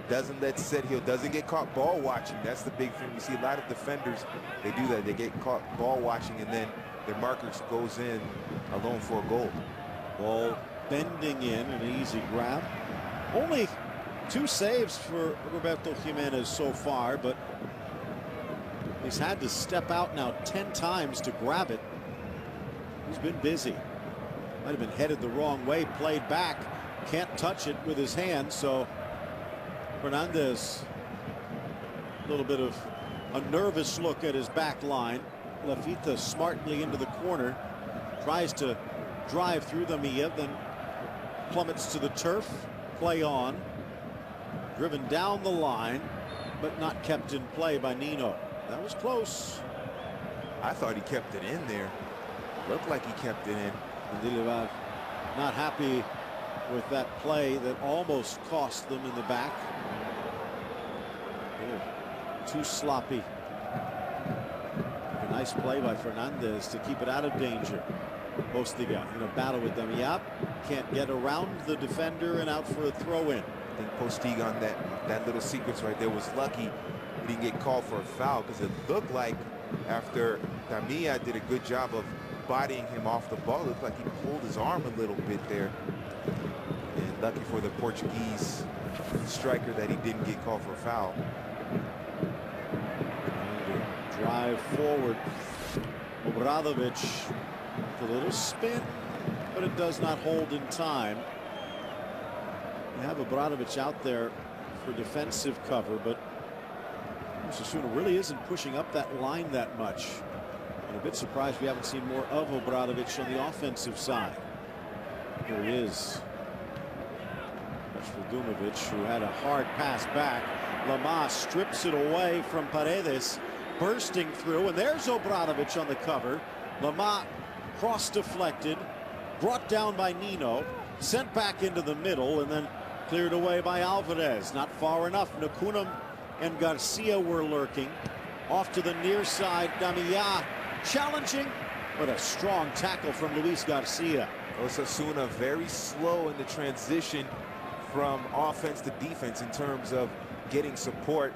Doesn't let Sergio, doesn't get caught ball watching. That's the big thing. We see a lot of defenders, they do that. They get caught ball watching and then their markers goes in alone for a goal. Ball bending in, an easy grab. Only 2 saves for Roberto Jimenez so far, but he's had to step out now 10 times to grab it. He's been busy. Might have been headed the wrong way, played back, can't touch it with his hand, so Fernandez, a little bit of a nervous look at his back line. Lafita smartly into the corner, tries to drive through the Mia, then plummets to the turf. Play on, driven down the line, but not kept in play by Nino. That was close. I thought he kept it in there. Looked like he kept it in. Mendilibar not happy with that play that almost cost them in the back. Too sloppy. A nice play by Fernandez to keep it out of danger. Postiga in a battle with them. Yep, can't get around the defender and out for a throw-in. I think Postiga on that little sequence right there was lucky he didn't get called for a foul, because it looked like after Damia did a good job of bodying him off the ball, it looked like he pulled his arm a little bit there. And lucky for the Portuguese striker that he didn't get called for a foul. Drive forward. Obradovic with a little spin, but it does not hold in time. You have Obradovic out there for defensive cover, but Osasuna really isn't pushing up that line that much. I'm a bit surprised we haven't seen more of Obradovic on the offensive side. Here he is. That's Radumovic, who had a hard pass back. Lama strips it away from Paredes, bursting through, and there's Obradovic on the cover. Lama cross deflected, brought down by Nino, sent back into the middle, and then cleared away by Alvarez. Not far enough. Nakunam and Garcia were lurking. Off to the near side, Damia challenging, but a strong tackle from Luis Garcia. Osasuna very slow in the transition from offense to defense in terms of getting support.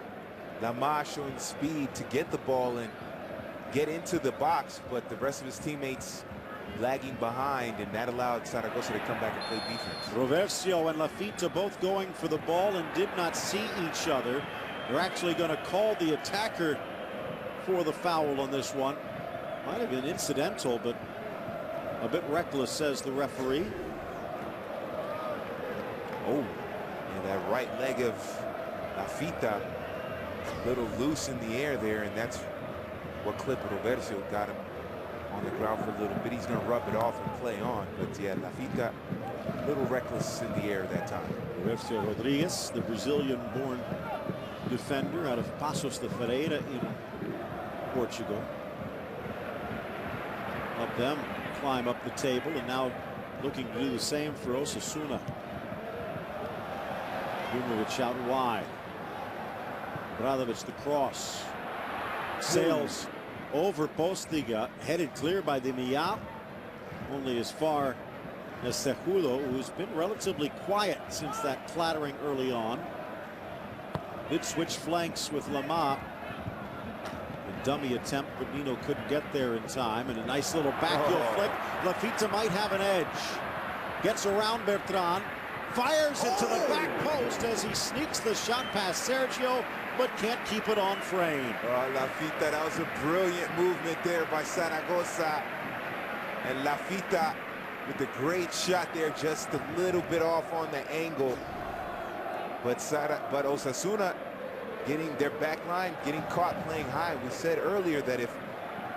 Lama showing speed to get the ball and get into the box, but the rest of his teammates lagging behind, and that allowed Zaragoza to come back and play defense. Roversio and Lafita both going for the ball and did not see each other. They're actually going to call the attacker for the foul on this one. Might have been incidental, but a bit reckless, says the referee. Oh, and that right leg of Lafita a little loose in the air there, and that's what clipped Roversio. Got him on the ground for a little bit. He's going to rub it off and play on, but yeah, Lafita a little reckless in the air that time. Roversio Rodriguez, the Brazilian-born defender out of Paços de Ferreira in Portugal. Help them climb up the table, and now looking to do the same for Osasuna. Radumovic out wide. Obradovic the cross. Sails over Postiga, headed clear by the Mia. Only as far as Cejudo, who's been relatively quiet since that clattering early on. Did switch flanks with Lama. A dummy attempt, but Nino couldn't get there in time. And a nice little backheel flick. Lafita might have an edge. Gets around Bertrand. Fires into the back post as he sneaks the shot past Sergio, but can't keep it on frame. Lafita, that was a brilliant movement there by Zaragoza. And Lafita with the great shot there, just a little bit off on the angle. But Osasuna getting their back line, getting caught playing high. We said earlier that if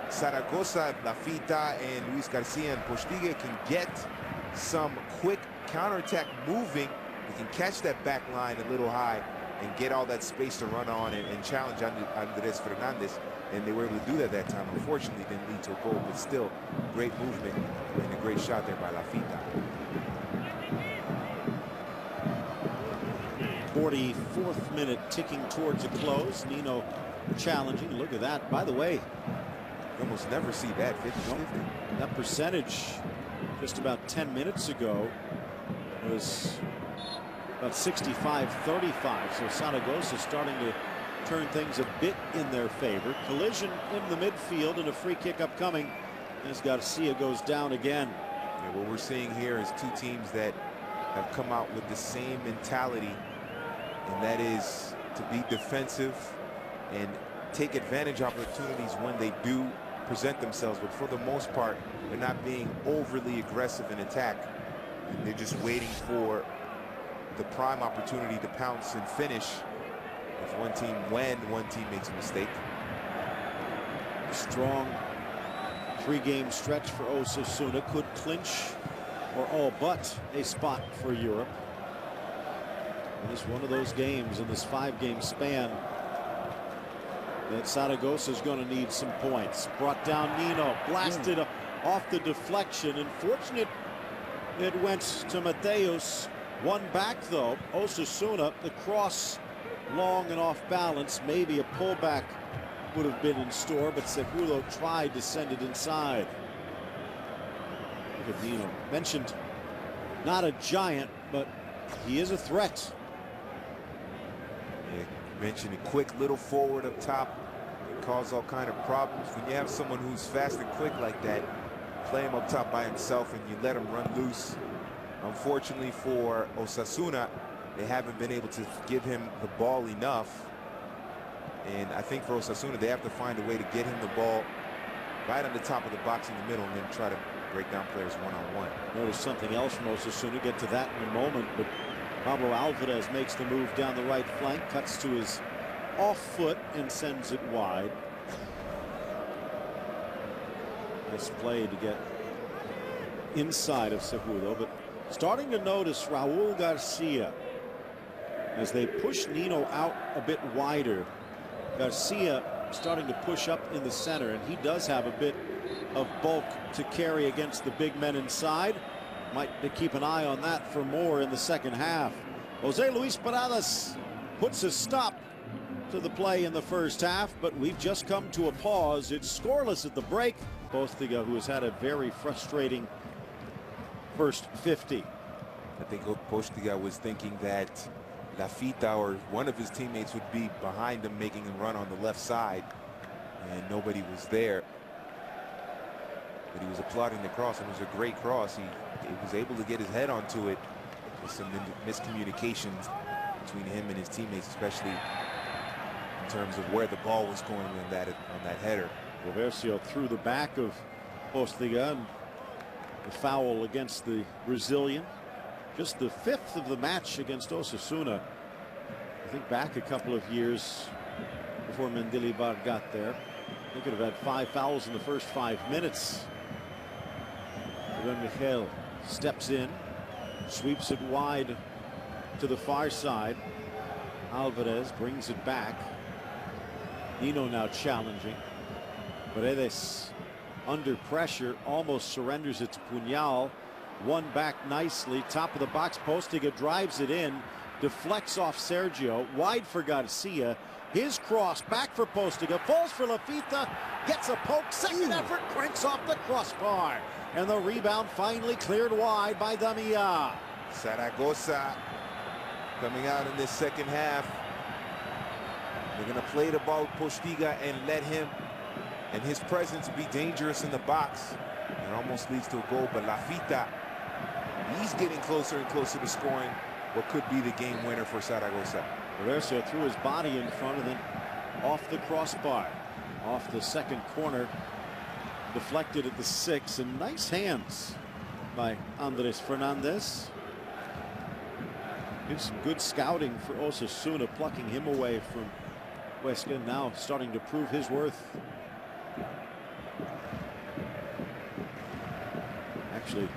Zaragoza, Lafita, and Luis Garcia and Postiga can get some quick counterattack moving, we can catch that back line a little high and get all that space to run on and challenge Andres Fernandez. And they were able to do that time. Unfortunately, didn't lead to a goal, but still great movement and a great shot there by Lafita. 44th minute ticking towards a close. Nino challenging. Look at that. By the way, you almost never see that 50-50. That percentage just about 10 minutes ago was about 65-35. So Zaragoza starting to turn things a bit in their favor. Collision in the midfield and a free kick upcoming as Garcia goes down again. Yeah, what we're seeing here is two teams that have come out with the same mentality, and that is to be defensive and take advantage of opportunities when they do present themselves. But for the most part, they're not being overly aggressive in attack. And they're just waiting for the prime opportunity to pounce and finish. If one team makes a mistake. A strong three-game stretch for Osasuna could clinch or all but a spot for Europe. And it's one of those games in this 5-game span that Zaragoza is going to need some points. Brought down Nino, blasted off the deflection. Unfortunate it went to Mateus. One back though. Osasuna, the cross long and off balance. Maybe a pullback would have been in store, but Cejudo tried to send it inside. Look at Nino. Mentioned not a giant, but he is a threat. Yeah, mentioned a quick little forward up top. It cause all kind of problems. When you have someone who's fast and quick like that, play him up top by himself and you let him run loose. Unfortunately for Osasuna, they haven't been able to give him the ball enough. And I think for Osasuna, they have to find a way to get him the ball right on the top of the box in the middle and then try to break down players one-on-one. Notice something else from Osasuna. Get to that in a moment, but Pablo Alvarez makes the move down the right flank, cuts to his off foot and sends it wide. Nice play to get inside of Cejudo, but starting to notice Raul Garcia as they push Nino out a bit wider. Garcia starting to push up in the center, and he does have a bit of bulk to carry against the big men inside. Might keep an eye on that for more in the second half. Jose Luis Paradas puts a stop to the play in the first half, but we've just come to a pause. It's scoreless at the break. Postiga, who has had a very frustrating first 50. I think Postiga was thinking that Lafita or one of his teammates would be behind him, making him run on the left side, and nobody was there. But he was applauding the cross, and it was a great cross. He was able to get his head onto it. With some miscommunications between him and his teammates, especially in terms of where the ball was going on that header. Roversio through the back of Postiga, and the foul against the Brazilian. Just the 5th of the match against Osasuna. I think back a couple of years before Mendilibar got there. They could have had 5 fouls in the first 5 minutes. Ruben Michel steps in, sweeps it wide to the far side. Alvarez brings it back. Nino now challenging. Paredes under pressure, almost surrenders it to Puñal. One back nicely, top of the box. Postiga drives it in, deflects off Sergio, wide for Garcia. His cross back for Postiga, falls for Lafita, gets a poke, second effort, cranks off the crossbar. And the rebound finally cleared wide by Damia. Zaragoza coming out in this second half. They're going to play the ball with Postiga and let him and his presence be dangerous in the box. It almost leads to a goal, but Lafita, he's getting closer and closer to scoring what could be the game winner for Zaragoza. Roversio threw his body in front and then off the crossbar, off the second corner, deflected at the 6, and nice hands by Andres Fernandez. Did some good scouting for Osasuna, plucking him away from Huesca, now starting to prove his worth. Actually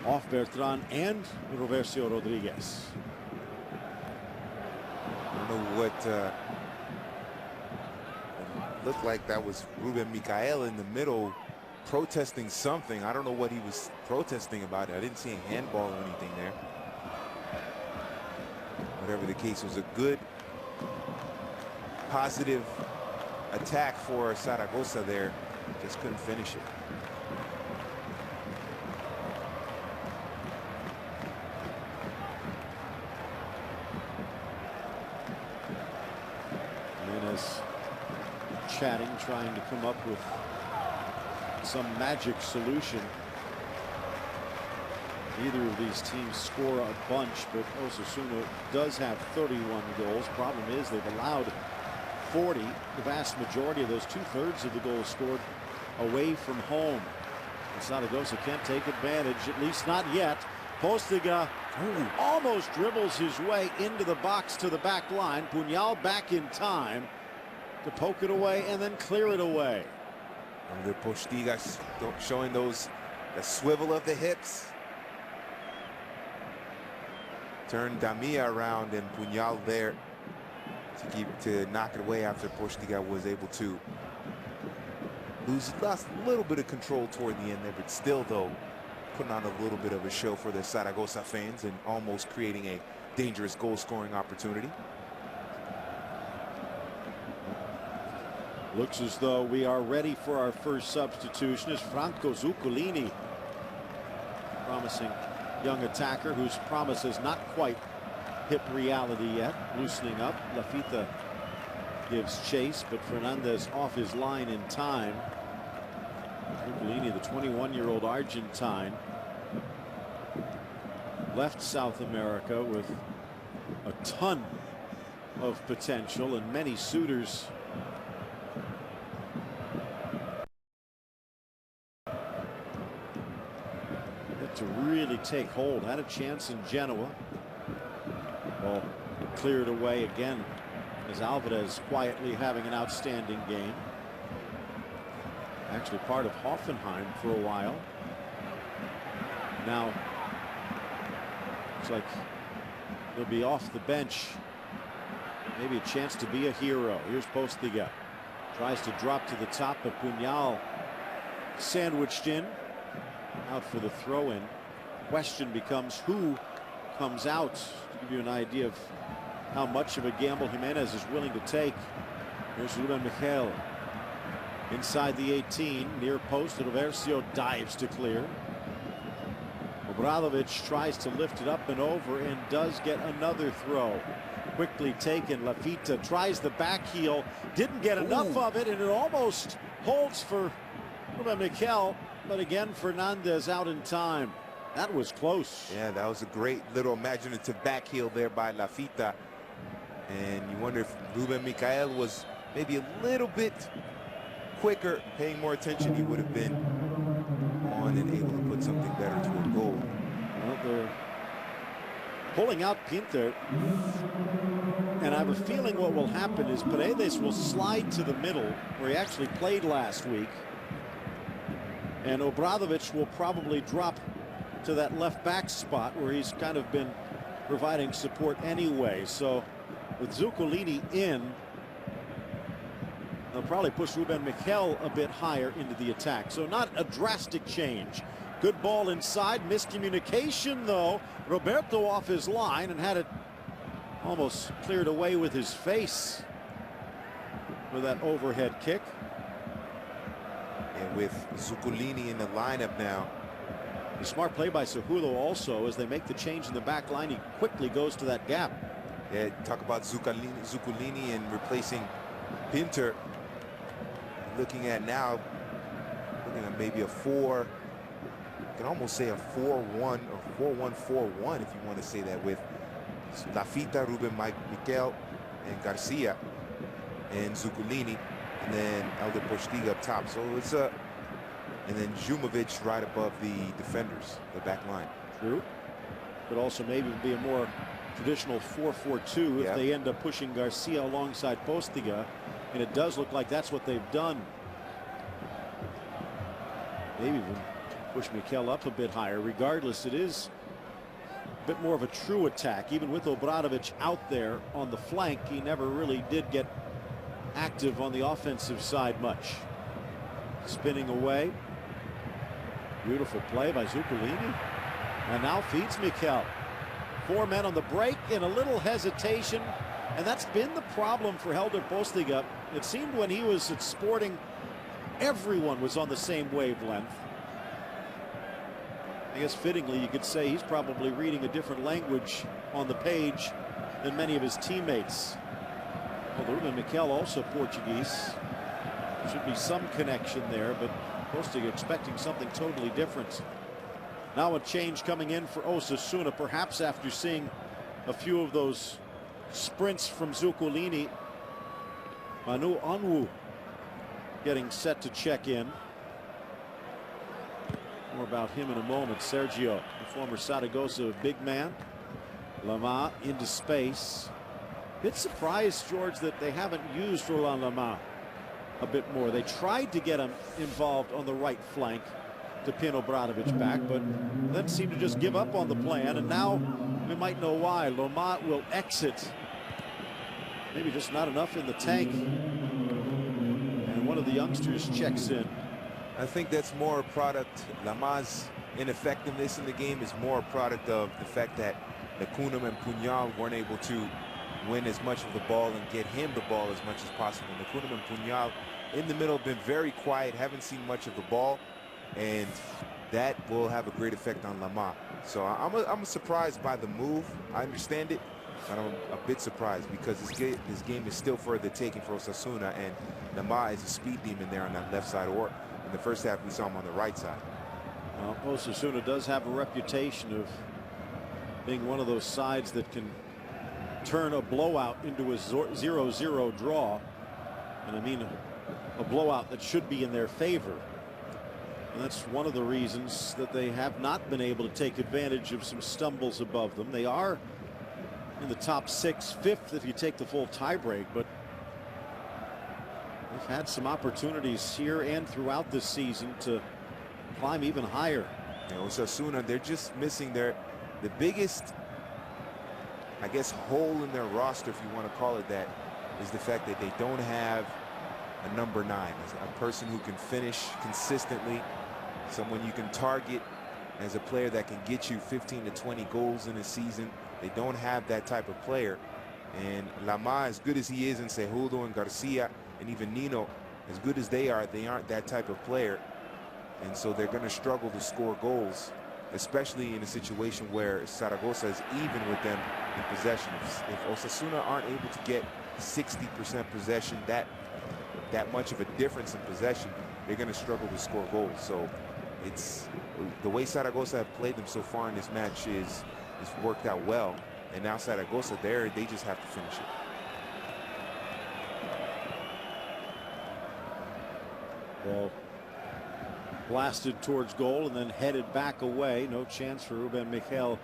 off Bertran and Roversio Rodriguez. I don't know what looked like. That was Ruben Michael in the middle protesting something. I don't know what he was protesting about. I didn't see a handball or anything there. Whatever the case, it was a good positive attack for Zaragoza there. Just couldn't finish it. Chatting, trying to come up with some magic solution. Neither of these teams score a bunch, but Osasuna does have 31 goals. Problem is they've allowed 40. The vast majority of those, 2/3 of the goals scored away from home. And Zaragoza can't take advantage, at least not yet. Postiga almost dribbles his way into the box to the back line. Puñal back in time to poke it away and then clear it away. And the Postiga showing the swivel of the hips. Turned Damia around, and Puñal there to knock it away after Postiga was able to lost a little bit of control toward the end there, but still though putting on a little bit of a show for the Zaragoza fans and almost creating a dangerous goal scoring opportunity. Looks as though we are ready for our first substitution as Franco Zuccolini, promising young attacker whose promise has not quite hit reality yet, loosening up. Lafita gives chase, but Fernandez off his line in time. Zuccolini, the 21-year-old Argentine, left South America with a ton of potential and many suitors to really take hold. Had a chance in Genoa, Ball cleared away again as Alvarez quietly having an outstanding game. Actually part of Hoffenheim for a while. Now looks like he'll be off the bench. Maybe a chance to be a hero. Here's Postiga. Tries to drop to the top, but Puñal sandwiched in. Out for the throw-in. Question becomes who comes out, to give you an idea of how much of a gamble Jimenez is willing to take. Here's Ruben Michel. Inside the 18, near post, Roversio dives to clear. Obradovic tries to lift it up and over and does get another throw. Quickly taken. Lafita tries the back heel, didn't get enough of it, and it almost holds for Ruben Michel, but again Fernandez out in time. That was close. Yeah, that was a great little imaginative back heel there by Lafita. And you wonder if Ruben Michel was maybe a little bit quicker, paying more attention, he would have been on and able to put something better to a goal. Well, they're pulling out Pinter, and I have a feeling what will happen is Paredes will slide to the middle where he actually played last week, and Obradovic will probably drop to that left back spot where he's kind of been providing support anyway. So with Zuccolini in, they'll probably push Ruben Michel a bit higher into the attack. So not a drastic change. Good ball inside. Miscommunication, though. Roberto off his line and had it almost cleared away with his face with that overhead kick. And with Zuccolini in the lineup now. A smart play by Cejudo also as they make the change in the back line. He quickly goes to that gap. Yeah, talk about Zuccolini and replacing Pinter. Looking at now, looking at maybe a 4. You can almost say a 4-1 or 4-1-4-1 if you want to say that, with Lafita, Ruben Michel, and Garcia, and Zuccolini, and then Elder Postiga up top. So it's a, and then Jumovic right above the defenders, the back line. True. But also maybe be a more traditional 4-4-2 if they end up pushing Garcia alongside Postiga, and it does look like that's what they've done. Maybe even push Michel up a bit higher. Regardless, it is a bit more of a true attack. Even with Obradovic out there on the flank, he never really did get active on the offensive side much. Spinning away. Beautiful play by Zuccolini. And now feeds Michel. 4 men on the break and a little hesitation. And that's been the problem for Helder Postiga. It seemed when he was at Sporting, everyone was on the same wavelength. I guess fittingly you could say he's probably reading a different language on the page than many of his teammates. Well, Ruben Michel also Portuguese. There should be some connection there, but Postiga expecting something totally different. Now a change coming in for Osasuna, perhaps after seeing a few of those sprints from Zuccolini. Manu Onwu getting set to check in. More about him in a moment. Sergio, the former Zaragoza big man. Lama into space. Bit surprised, George, that they haven't used Roland Lama a bit more. They tried to get him involved on the right flank to pin Obradovic back, but then seemed to just give up on the plan, and now we might know why. Lama will exit. Maybe just not enough in the tank. And one of the youngsters checks in. I think that's more a product. Lama's ineffectiveness in the game is more a product of the fact that Nakunam and Puñal weren't able to win as much of the ball and get him the ball as much as possible. Nakunam and Puñal in the middle have been very quiet, haven't seen much of the ball, and that will have a great effect on Lama. So I'm surprised by the move. I understand it, but I'm a bit surprised because this game is still further taken for Osasuna, and Lama is a speed demon there on that left side, or in the first half we saw him on the right side. Well, Osasuna does have a reputation of being one of those sides that can turn a blowout into a 0-0 draw, and I mean a blowout that should be in their favor. And that's one of the reasons that they have not been able to take advantage of some stumbles above them. They are in the top 6, 5th if you take the full tiebreak, but they've had some opportunities here and throughout this season to climb even higher. You know, Osasuna, they're just missing the biggest, I guess, hole in their roster, if you want to call it that, is the fact that they don't have a number 9, a person who can finish consistently, someone you can target as a player that can get you 15 to 20 goals in a season. They don't have that type of player. And Lama, as good as he is, and Cejudo and Garcia and even Nino, as good as they aren't that type of player. And so they're going to struggle to score goals, especially in a situation where Zaragoza is even with them in possession. If Osasuna aren't able to get 60% possession, that much of a difference in possession, they're going to struggle to score goals. So it's the way Zaragoza have played them so far in this match is worked out well. And now Zaragoza, they just have to finish it. Well, blasted towards goal and then headed back away. No chance for Ruben Miquel.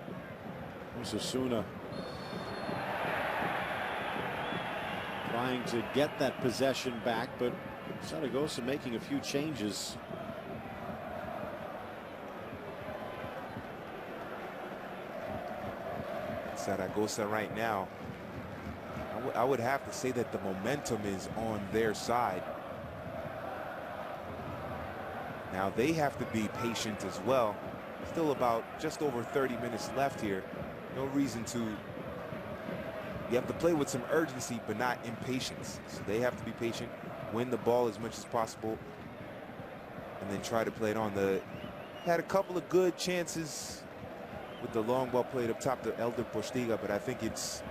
Osasuna trying to get that possession back, but Zaragoza making a few changes. Zaragoza right now, I would have to say that the momentum is on their side. Now they have to be patient as well. Still about just over 30 minutes left here. No reason to. You have to play with some urgency, but not impatience. So they have to be patient, win the ball as much as possible, and then try to play it on. Had a couple of good chances with the long ball played up top to Elder Postiga, but I think it's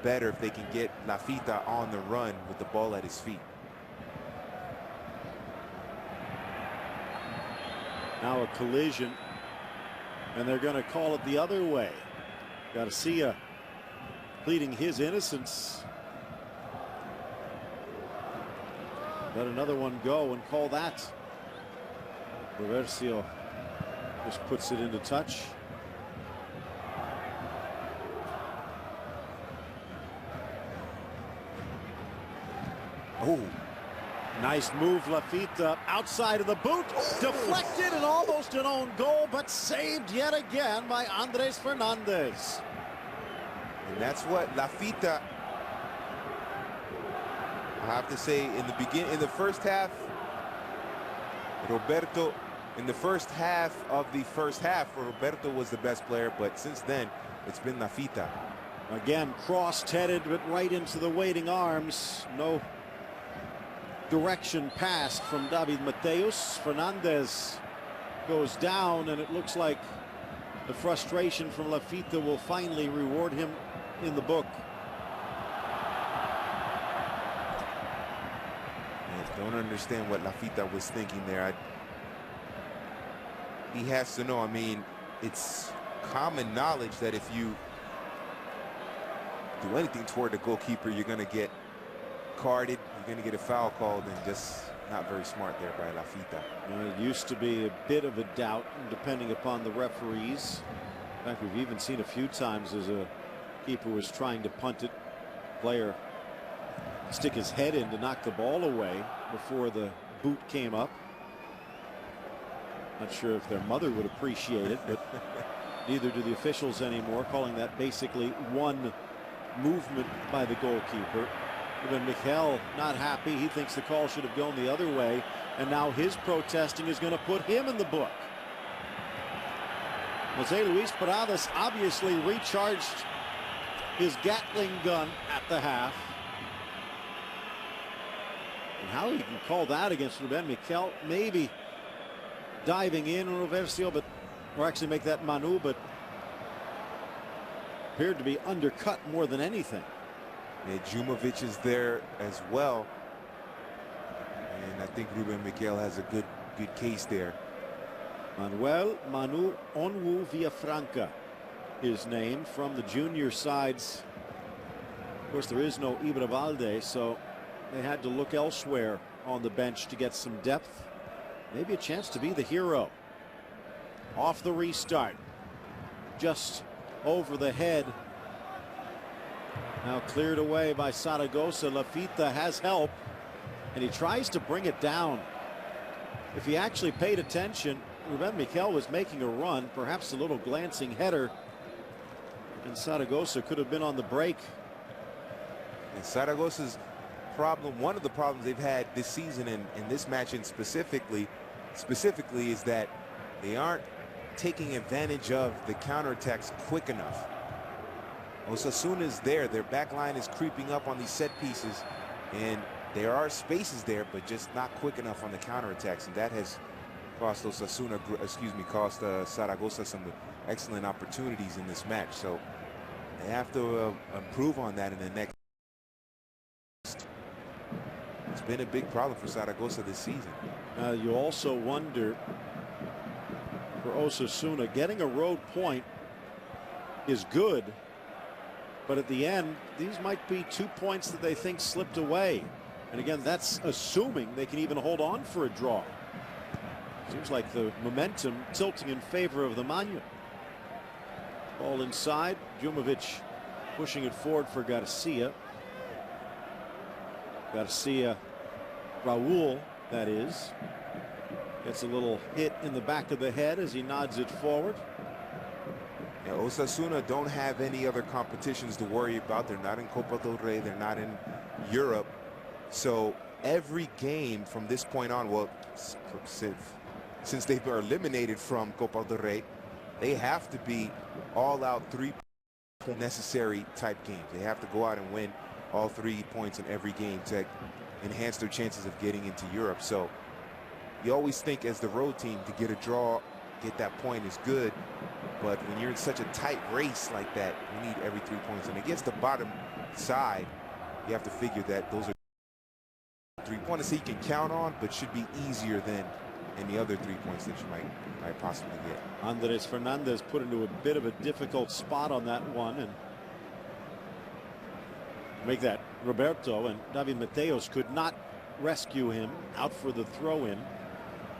better if they can get Lafita on the run with the ball at his feet. Now a collision, and they're going to call it the other way. Garcia pleading his innocence. Let another one go and call that. Reversio just puts it into touch. Oh, nice move, Lafita, outside of the boot, deflected and almost an own goal, but saved yet again by Andres Fernandez. And that's what Lafita, I have to say, in the first half, Roberto, in the first half of the first half, Roberto was the best player, but since then, it's been Lafita. Again, cross-headed, but right into the waiting arms. No direction passed from David Mateus. Fernandez goes down, and it looks like the frustration from Lafita will finally reward him in the book. I don't understand what Lafita was thinking there. He has to know. I mean, it's common knowledge that if you do anything toward the goalkeeper, you're going to get carded, you're going to get a foul called, and just not very smart there by Lafita. It used to be a bit of a doubt depending upon the referees. In fact, we've even seen a few times as a keeper was trying to punt it, player stick his head in to knock the ball away before the boot came up. Not sure if their mother would appreciate it, but neither do the officials anymore, calling that basically one movement by the goalkeeper. Ruben Miquel not happy. He thinks the call should have gone the other way, and now his protesting is going to put him in the book. Jose Luis Paradas obviously recharged his Gatling gun at the half. And how he can call that against Ruben Miquel, maybe diving in Roversio, but or actually make that Manu, but appeared to be undercut more than anything. Yeah, Jumovic is there as well, and I think Ruben Miquel has a good case there. Manuel Manu Onwu Villafranca, his name, from the junior sides. Of course, there is no Ibra Valde, so they had to look elsewhere on the bench to get some depth. Maybe a chance to be the hero. Off the restart, just over the head Now cleared away by Zaragoza. Lafita has help, and he tries to bring it down. If he actually paid attention, Ruben Miquel was making a run, perhaps a little glancing header, and Zaragoza could have been on the break. And Zaragoza's problem, one of the problems they've had this season and in this match in specifically is that they aren't taking advantage of the counterattacks quick enough. Osasuna is there. Their back line is creeping up on these set pieces, and there are spaces there, but just not quick enough on the counterattacks, and that has cost Osasuna, cost Zaragoza some excellent opportunities in this match. So they have to improve on that in the next. It's been a big problem for Zaragoza this season. You also wonder for Osasuna, getting a road point is good, but at the end, these might be 2 points that they think slipped away. And again, that's assuming they can even hold on for a draw. Seems like the momentum tilting in favor of the Manu. Ball inside. Jumovic pushing it forward for Garcia. Raul, that is. Gets a little hit in the back of the head as he nods it forward. Yeah, Osasuna don't have any other competitions to worry about. They're not in Copa del Rey. They're not in Europe. So every game from this point on, well, since they were eliminated from Copa del Rey, they have to be all-out 3 necessary type games. They have to go out and win all 3 points in every game to enhance their chances of getting into Europe. So you always think as the road team to get a draw, get that point is good. But when you're in such a tight race like that, you need every 3 points. And against the bottom side, you have to figure that those are 3 points that you can count on, but should be easier than any other 3 points that you might possibly get. Andres Fernandez put into a bit of a difficult spot on that one, and make that Roberto, and David Mateos could not rescue him. Out for the throw-in.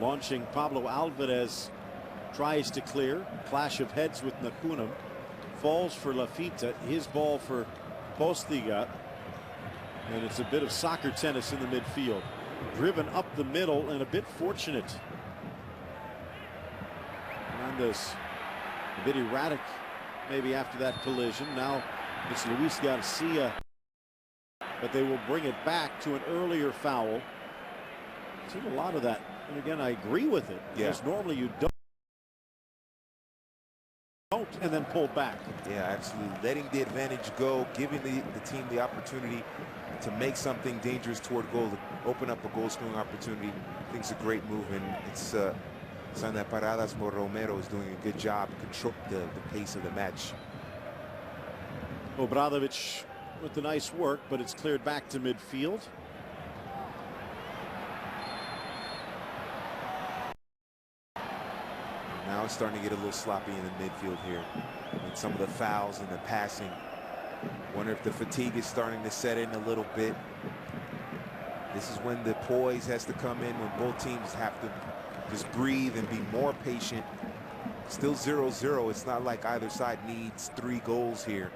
Launching Pablo Alvarez tries to clear. Clash of heads with Nakunam. Falls for Lafita. His ball for Postiga. And it's a bit of soccer tennis in the midfield. Driven up the middle and a bit fortunate. Fernandez a bit erratic maybe after that collision. Now it's Luis Garcia, but they will bring it back to an earlier foul. Seen a lot of that, and again I agree with it, because normally you don't and then pull back. Yeah, absolutely. Letting the advantage go, giving the team the opportunity to make something dangerous toward goal, to open up a goal-scoring opportunity. I think it's a great move, and it's something that Paradas Romero is doing a good job control the pace of the match. Obradovic with the nice work, but it's cleared back to midfield. Now it's starting to get a little sloppy in the midfield here, and some of the fouls and the passing. Wonder if the fatigue is starting to set in a little bit. This is when the poise has to come in, when both teams have to just breathe and be more patient. Still 0-0. It's not like either side needs 3 goals here.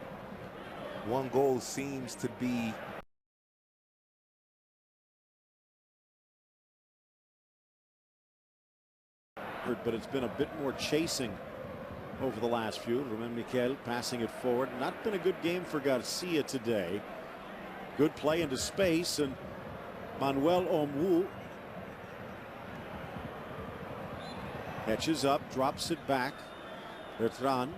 1 goal seems to be but it's been a bit more chasing over the last few. Ruben Miquel passing it forward. Not been a good game for Garcia today. Good play into space, and Manuel Omwu catches up, drops it back. Bertrand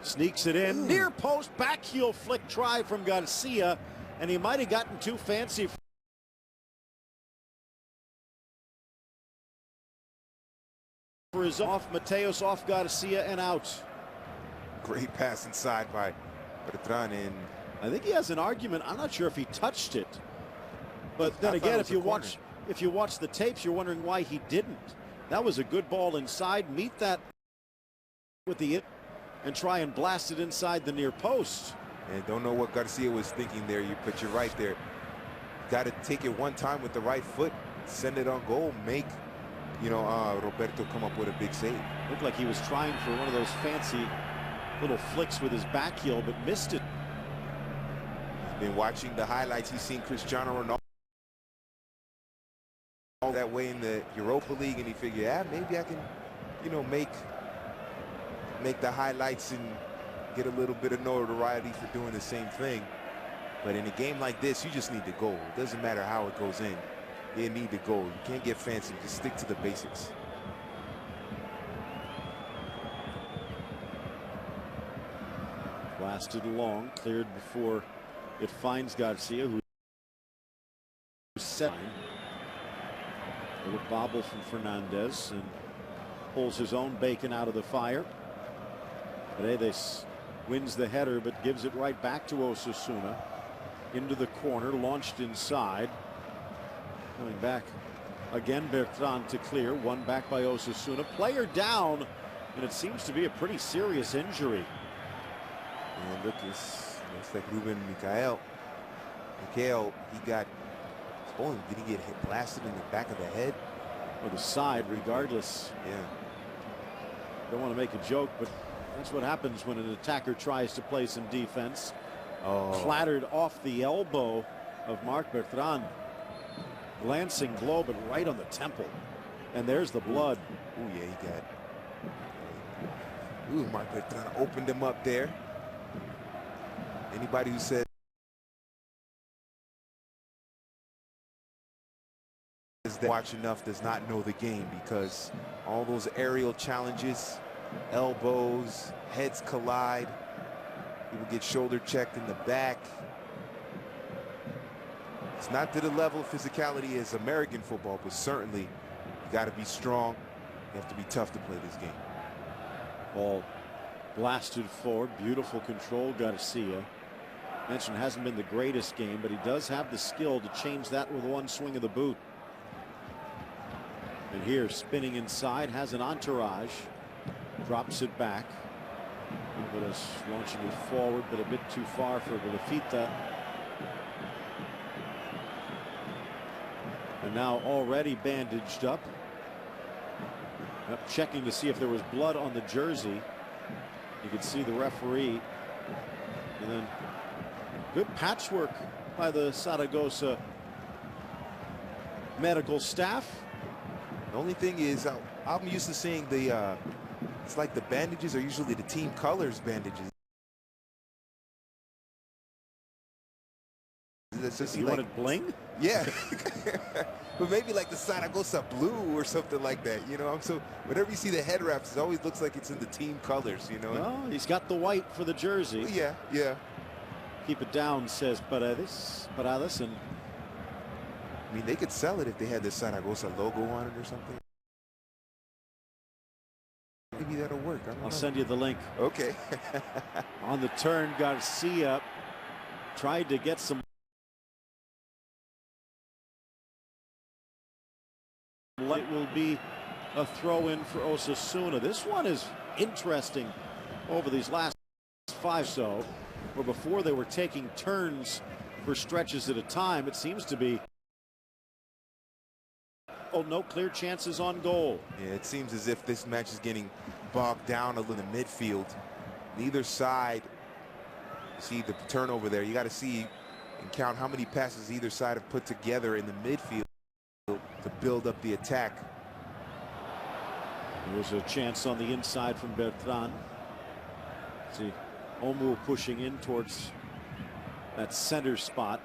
sneaks it in. Near post, back heel flick try from Garcia, and he might have gotten too fancy for his off. Mateos off Garcia and out. Great pass inside by Bertrand, and I think he has an argument. I'm not sure if he touched it, but then again, if you watch the tapes, you're wondering why he didn't. That was a good ball inside. Meet that with the and try and blast it inside the near post. And don't know what Garcia was thinking there. But you're right there. Got to take it one time with the right foot, send it on goal, make Roberto come up with a big save. Looked like he was trying for one of those fancy little flicks with his back heel, but missed it. Been watching the highlights. He's seen Cristiano Ronaldo all that way in the Europa League, and he figured, yeah, maybe I can, you know, make the highlights and get a little bit of notoriety for doing the same thing. But in a game like this, you just need the goal. It doesn't matter how it goes in. You need the goal. You can't get fancy. Just stick to the basics. Blasted along, cleared before it finds Garcia, who set. A little bobble from Fernandez and pulls his own bacon out of the fire. Paredes wins the header but gives it right back to Osasuna. Into the corner, launched inside. Coming back again, Bertrand to clear. One back by Osasuna. Player down, and it seems to be a pretty serious injury. And look, looks like Ruben Michael, he got, did he get hit, blasted in the back of the head? Or the side, regardless. Yeah. Don't want to make a joke, but that's what happens when an attacker tries to play some defense. Oh. Clattered off the elbow of Marc Bertrand. Glancing blow, but right on the temple. And there's the blood. Oh, yeah, he got. Ooh, Marc Bertrand opened him up there. Anybody who says that watch enough does not know the game, because all those aerial challenges, elbows, heads collide, people get shoulder checked in the back. It's not to the level of physicality as American football, but certainly you got to be strong. You have to be tough to play this game. Ball blasted forward, beautiful control. Garcia mentioned hasn't been the greatest game, but he does have the skill to change that with one swing of the boot. And here, spinning inside, has an entourage, drops it back. Is launching it forward, but a bit too far for Belafita. And now already bandaged up. Checking to see if there was blood on the jersey. You can see the referee. And then good patchwork by the Zaragoza medical staff. The only thing is, I'm used to seeing it's like the bandages are usually the team colors bandages. You like, wanted bling? Yeah. But maybe like the Zaragoza blue or something like that, you know. So whenever you see the head wraps, it always looks like it's in the team colors, you know. Well, he's got the white for the jersey. Yeah, yeah. Keep it down, says Paredes. And I mean, they could sell it if they had the Zaragoza logo on it or something. Maybe that'll work. I'll send you the link. Okay. On the turn, Garcia tried to get some. It will be a throw in for Osasuna. This one is interesting over these last five, so where before they were taking turns for stretches at a time, it seems to be no clear chances on goal. Yeah, it seems as if this match is getting bogged down a little in the midfield. Neither side, see the turnover there. You got to see and count how many passes either side have put together in the midfield to build up the attack. There's a chance on the inside from Bertrand. See Omu pushing in towards that center spot.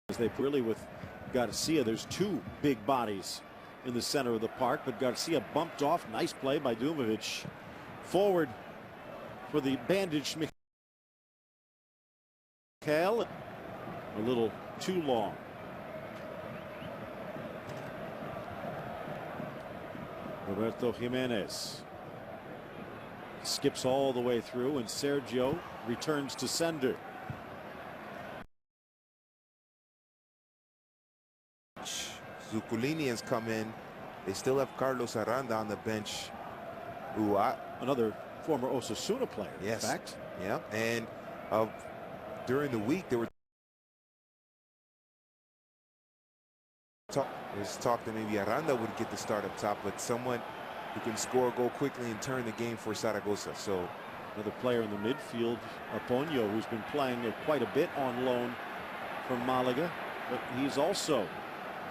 As they really with Garcia, there's two big bodies in the center of the park, but Garcia bumped off. Nice play by Dumovic. Forward for the bandaged Michael. A little too long. Roberto Jimenez skips all the way through, and Sergio returns to sender. Zuculini has come in. They still have Carlos Aranda on the bench. Ooh, another former Osasuna player. Yes. In fact. Yeah. And during the week, there was talk that maybe Aranda would get the start up top, but someone who can score a goal quickly and turn the game for Zaragoza. So Another player in the midfield, Aponio, who's been playing quite a bit on loan from Malaga, but he's also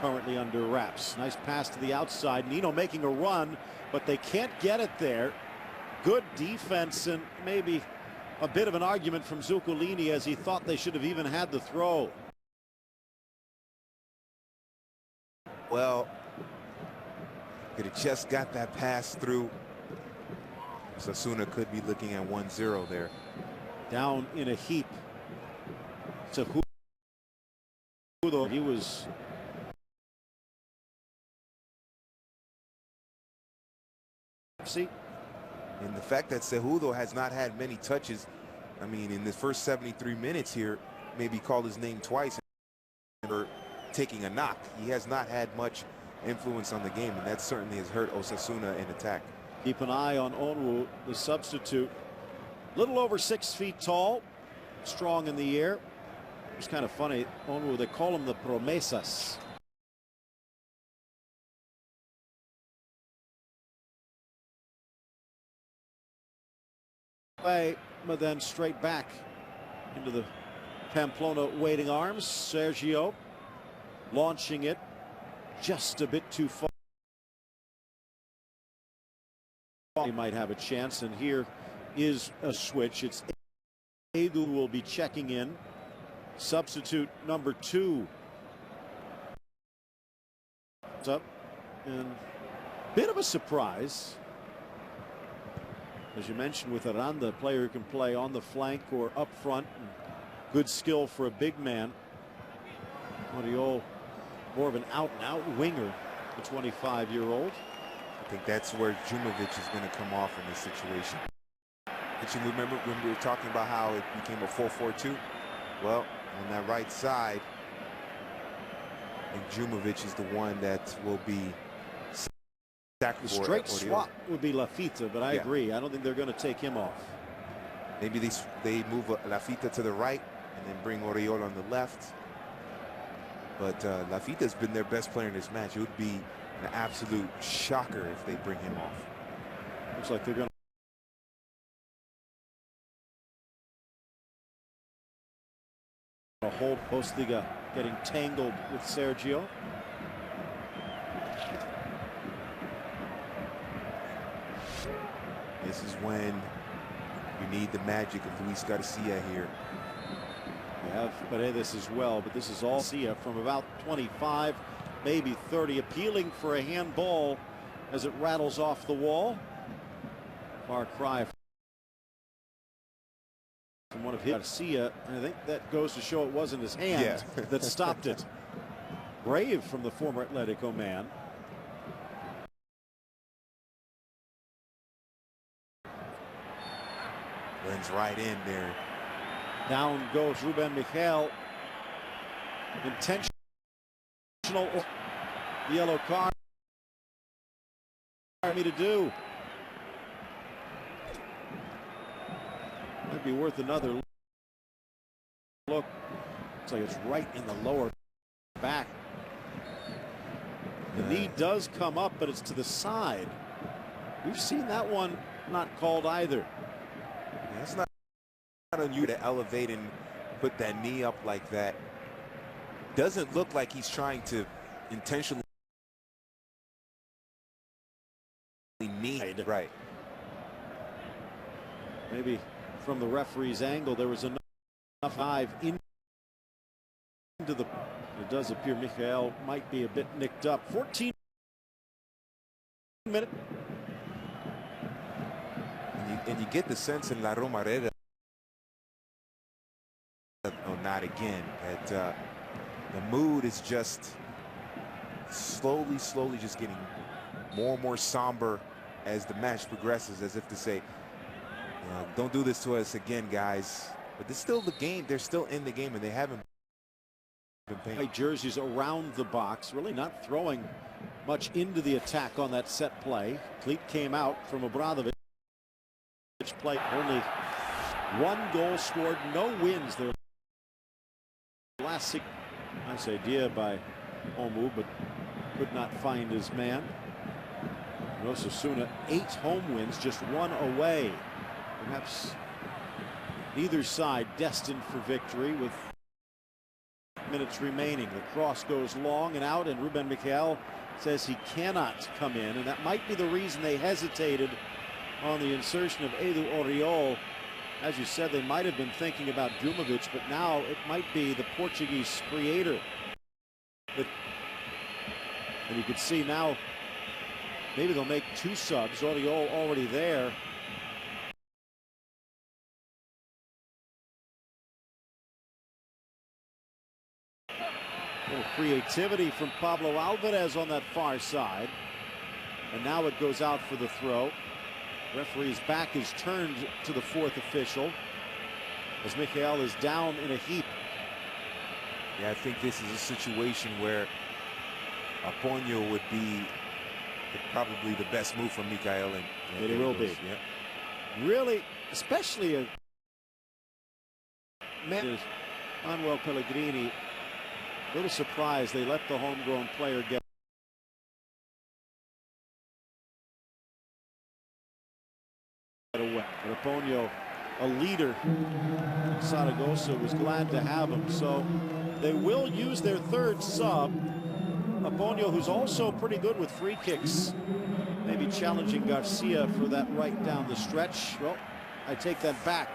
currently under wraps. Nice pass to the outside. Nino making a run, but they can't get it there. Good defense, and maybe a bit of an argument from Zuccolini, as he thought they should have even had the throw. Well, could have just got that pass through. Osasuna could be looking at 1-0 there. Down in a heap. Cejudo, he was and the fact that Cejudo has not had many touches, I mean, in the first 73 minutes here, maybe called his name twice or taking a knock. He has not had much influence on the game, and that certainly has hurt Osasuna in attack. Keep an eye on Onwu, the substitute. Little over 6 feet tall, strong in the air. It's kind of funny, Onwu, they call him the Promesas. But then straight back into the Pamplona waiting arms. Sergio launching it just a bit too far. He might have a chance, and here is a switch. It's Edu who will be checking in. Substitute number 2. It's up, and bit of a surprise. As you mentioned, with Aranda, a player who can play on the flank or up front. And good skill for a big man. Oriol, more of an out-and-out winger, the 25-year-old. I think that's where Jumovic is going to come off in this situation. Did you remember when we were talking about how it became a 4-4-2? Well, on that right side, I think Jumovic is the one that will be sacked. The straight swap would be Lafita, but I agree. I don't think they're going to take him off. Maybe they move Lafita to the right and then bring Oriol on the left. But Lafita's been their best player in this match. It would be an absolute shocker if they bring him off. Looks like they're going to hold Postliga, getting tangled with Sergio. This is when you need the magic of Luis Garcia here. We have Paredes as well, but this is all Garcia from about 25, maybe 30, appealing for a handball as it rattles off the wall. Far cry from one of Garcia, and I think that goes to show it wasn't his hand that stopped it. Brave from the former Atletico man. Runs right in there. Down goes Ruben Miguel. Intentional yellow card. Me to do. Might be worth another look. Looks like it's right in the lower back. The knee does come up, but it's to the side. We've seen that one not called either. It's not on you to elevate and put that knee up like that. Doesn't look like he's trying to intentionally knee. Right. Maybe from the referee's angle, there was enough dive into the. It does appear Miguel might be a bit nicked up. 14 minutes. And you get the sense in La Romareda, oh, not again, that the mood is just slowly just getting more and more somber as the match progresses, as if to say, you know, don't do this to us again, guys. But it's still the game. They're still in the game, and they haven't been paying. White jerseys around the box, really not throwing much into the attack on that set play. Cleat came out from Obradovic. Play only 1 goal scored, no wins. Their last 6. Nice idea by Onwu, but could not find his man. Osasuna 8 home wins, just 1 away. Perhaps neither side destined for victory with minutes remaining. The cross goes long and out, and Ruben Miquel says he cannot come in, and that might be the reason they hesitated on the insertion of Edu Oriol. As you said, they might have been thinking about Dumovic, but now it might be the Portuguese creator. And you can see now maybe they'll make two subs. Oriol already there. A little creativity from Pablo Alvarez on that far side. And now it goes out for the throw. Referee's back is turned to the fourth official as Miquel is down in a heap. Yeah, I think this is a situation where Aponio would be probably the best move from Miquel. And it will be. Yeah. Really, especially a man, Manuel Pellegrini. A little surprised they let the homegrown player get away. But Aponio, a leader, Zaragoza was glad to have him. So they will use their third sub. Aponio, who's also pretty good with free kicks, maybe challenging Garcia for that right down the stretch. Well, I take that back.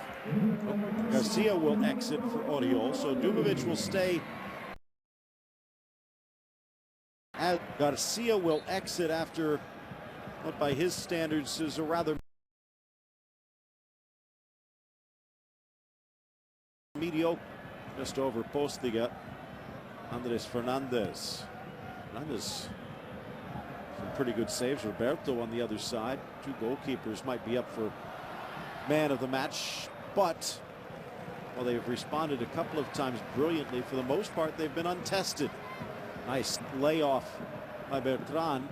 Garcia will exit for Oriol, so Dumovic will stay. As Garcia will exit after what by his standards is a rather mediocre, just over Postiga. Andres Fernandez. Fernandez, some pretty good saves. Roberto on the other side. Two goalkeepers might be up for man of the match, but well, they've responded a couple of times brilliantly. For the most part, they've been untested. Nice layoff by Bertrand.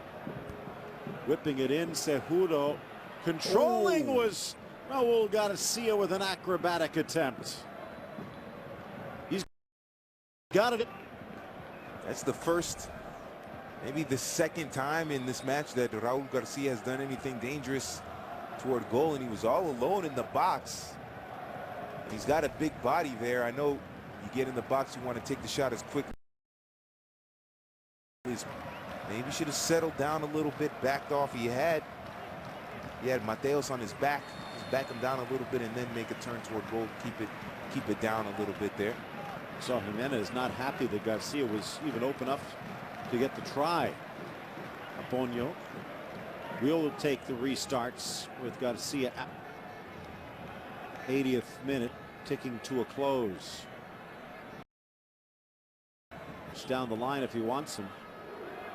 Whipping it in, Cejudo. Controlling was Raul Garcia with an acrobatic attempt. He's got it. That's the first, maybe the second time in this match that Raul Garcia has done anything dangerous toward goal, and he was all alone in the box. He's got a big body there. I know you get in the box, you want to take the shot as quickly. Maybe should have settled down a little bit, backed off. He had Mateos on his back. Just back him down a little bit and then make a turn toward goal. Keep it down a little bit there. So Jimenez not happy that Garcia was even open enough to get the try. Aponio will take the restarts with Garcia at 80th minute ticking to a close. It's down the line if he wants him.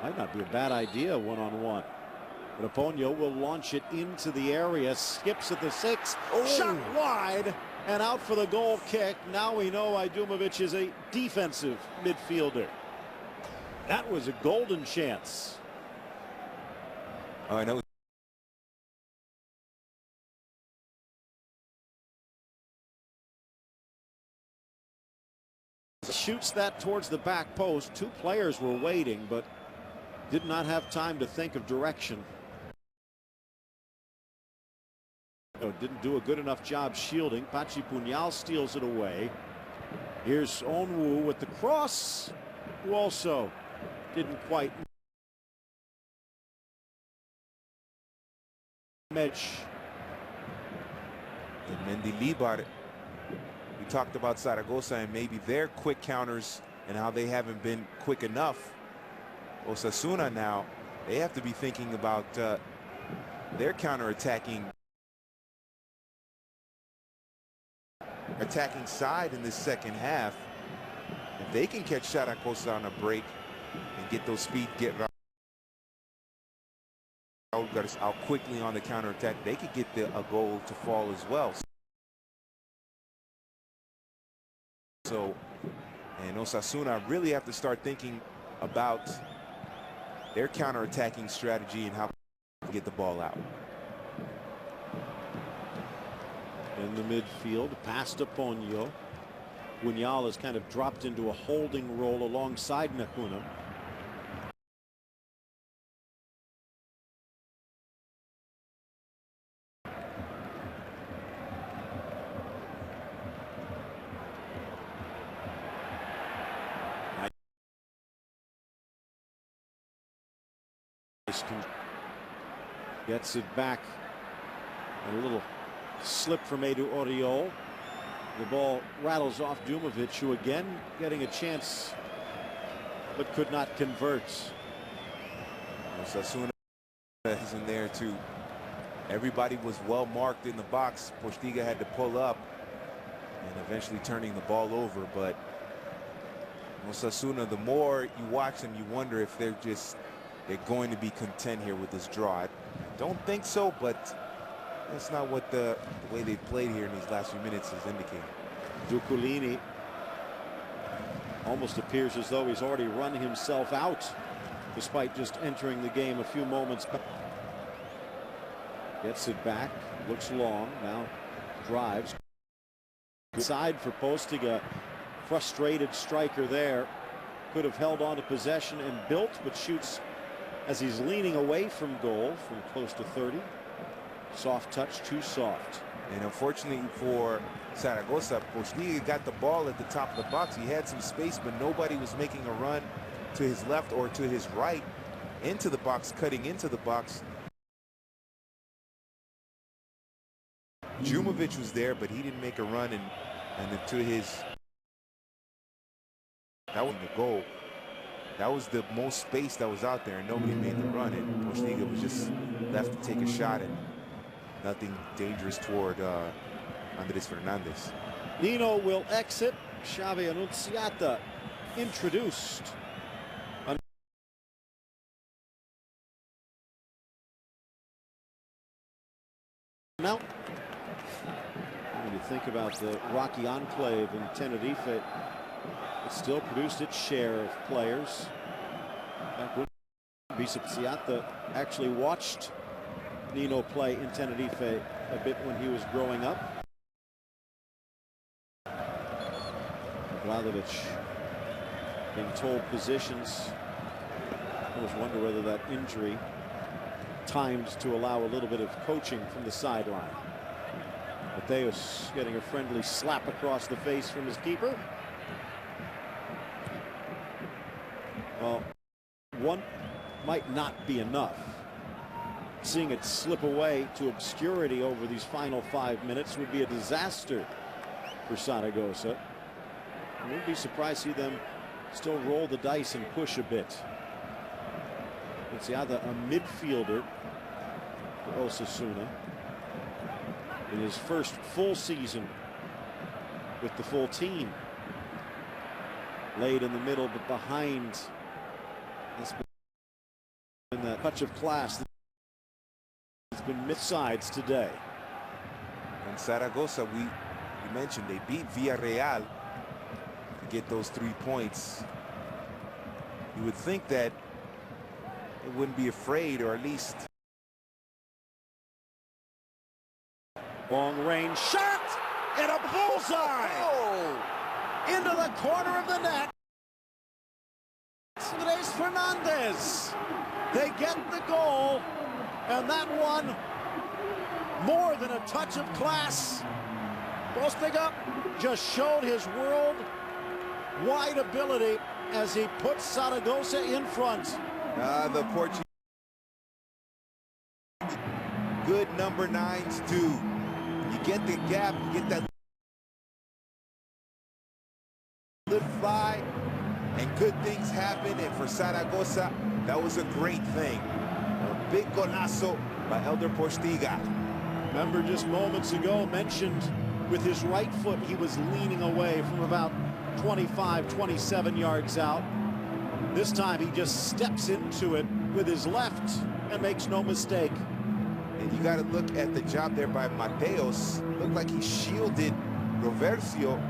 Might not be a bad idea one-on-one. But Aponio will launch it into the area. Skips at the 6. Oh. Shot wide and out for the goal kick. Now we know Ajdumovic is a defensive midfielder. That was a golden chance. Oh, I know. Shoots that towards the back post. Two players were waiting, but did not have time to think of direction. Didn't do a good enough job shielding. Pachi Puñal steals it away. Here's Onwu with the cross, who also didn't quite match. And Mendilibar, we talked about Zaragoza and maybe their quick counters and how they haven't been quick enough. Osasuna now, they have to be thinking about their counter-attacking side in this second half. If they can catch Zaragoza on a break and get those speed, get Raul Garcia out quickly on the counter-attack, they could get a goal to fall as well. So, and Osasuna really have to start thinking about their counter-attacking strategy and how to get the ball out. In the midfield, past Aponio. Puñal has kind of dropped into a holding role alongside Nakuna. Gets it back. A little slip from Edu Oriol. The ball rattles off Djumovic, who again getting a chance but could not convert. Osasuna is in there too. Everybody was well marked in the box. Postiga had to pull up and eventually turning the ball over. But Osasuna, the more you watch them, you wonder if they're going to be content here with this draw. I don't think so, but that's not what the way they played here in these last few minutes is indicating. Zuculini almost appears as though he's already run himself out, despite just entering the game a few moments back. Gets it back, looks long, now drives. Side for Postiga, frustrated striker there. Could have held on to possession and built, but shoots as he's leaning away from goal from close to 30. Soft touch, too soft. And unfortunately for Zaragoza, Postiga got the ball at the top of the box. He had some space, but nobody was making a run to his left or to his right into the box, cutting into the box. Djumovic was there, but he didn't make a run, and to his, that was the goal. That was the most space that was out there, and nobody made the run, and Postiga was just left to take a shot, and nothing dangerous toward Andres Fernandez. Nino will exit. Xavi Annunziata introduced. Now, when you think about the Rocky Enclave in Tenerife, it still produced its share of players. Annunziata actually watched Nino play in Tenerife a bit when he was growing up. Vlahovic being told positions. I always wonder whether that injury timed to allow a little bit of coaching from the sideline. Mateus getting a friendly slap across the face from his keeper. Well, one might not be enough. Seeing it slip away to obscurity over these final 5 minutes would be a disaster for Zaragoza. I wouldn't be surprised to see them still roll the dice and push a bit. Annunziata, a midfielder for Osasuna, in his first full season with the full team. Laid in the middle, but behind. That's been that touch of class. It's been mid-sides today. And Zaragoza, we mentioned they beat Villarreal to get those 3 points. You would think that they wouldn't be afraid, or at least. Long range shot and a bullseye. Oh! Into the corner of the net. Andres Fernandez. They get the goal, and that one more than a touch of class. Postiga just showed his world-wide ability as he puts Zaragoza in front. The Portuguese good number 9s too. You get the gap, you get that good fly, and good things happen. And for Zaragoza, that was a great thing. A big golazo by Elder Postiga. Remember just moments ago mentioned with his right foot he was leaning away from about 25, 27 yards out. This time he just steps into it with his left and makes no mistake. And you got to look at the job there by Mateus. Looked like he shielded Roversio.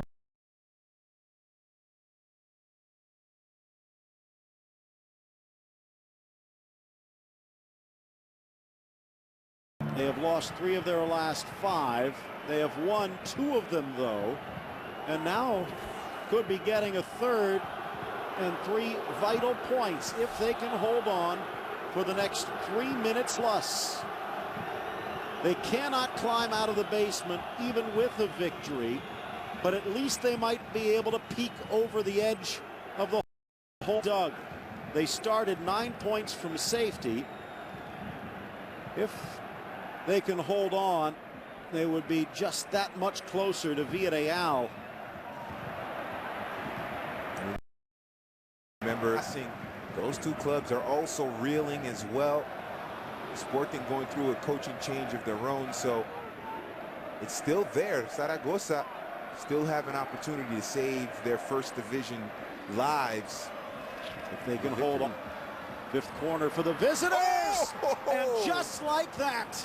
They have lost 3 of their last 5. They have won 2 of them, though, and now could be getting a 3rd and 3 vital points if they can hold on for the next 3 minutes plus. They cannot climb out of the basement even with a victory, but at least they might be able to peek over the edge of the whole. Doug, they started 9 points from safety. If they can hold on, they would be just that much closer to Villarreal. Remember, those two clubs are also reeling as well. Sporting going through a coaching change of their own, so it's still there. Zaragoza still have an opportunity to save their first division lives if they can hold on. Fifth corner for the visitors. Oh! And just like that,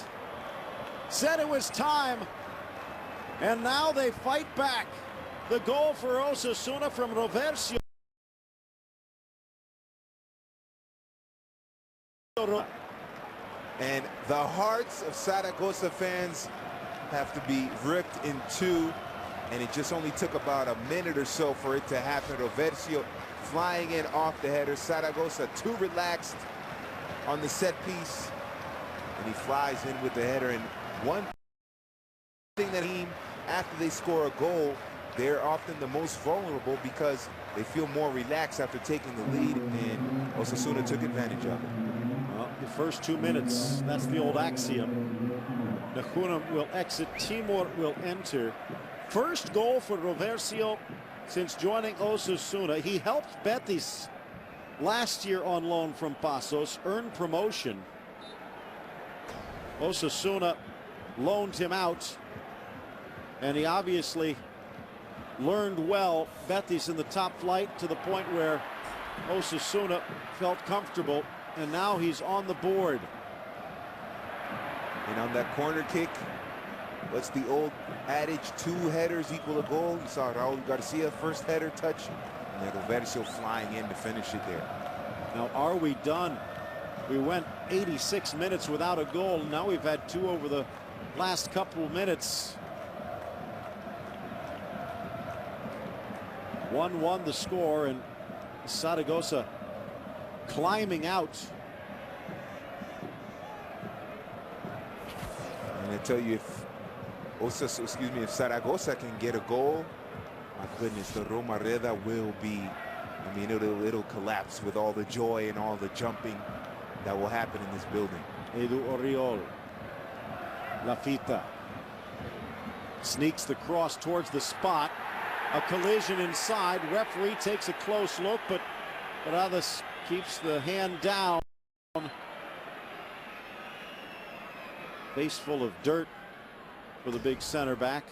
said it was time, and now they fight back. The goal for Osasuna from Roversio. And the hearts of Zaragoza fans have to be ripped in two, and it just only took about a minute or so for it to happen. Roversio flying in off the header. Zaragoza too relaxed on the set piece, and he flies in with the header. And one thing that after they score a goal, they're often the most vulnerable because they feel more relaxed after taking the lead, and Osasuna took advantage of it. Well, the first 2 minutes, that's the old axiom. Nahunim will exit, Timur will enter. First goal for Roversio since joining Osasuna. He helped Betis last year on loan from Pasos, earned promotion. Osasuna loaned him out, and he obviously learned well. Betis in the top flight to the point where Osasuna felt comfortable, and now he's on the board. And on that corner kick, what's the old adage? 2 headers equal a goal. You saw Raul Garcia first header touch, and then Roversio flying in to finish it there. Now, are we done? We went 86 minutes without a goal. Now we've had 2 over the last couple of minutes. 1-1 the score, and Zaragoza climbing out. And I tell you, if Zaragoza can get a goal, my goodness, the Romareda will be, I mean, it'll collapse with all the joy and all the jumping that will happen in this building. Edu Oriol. Lafita sneaks the cross towards the spot. A collision inside. Referee takes a close look, but Paradas keeps the hand down. Face full of dirt for the big center back.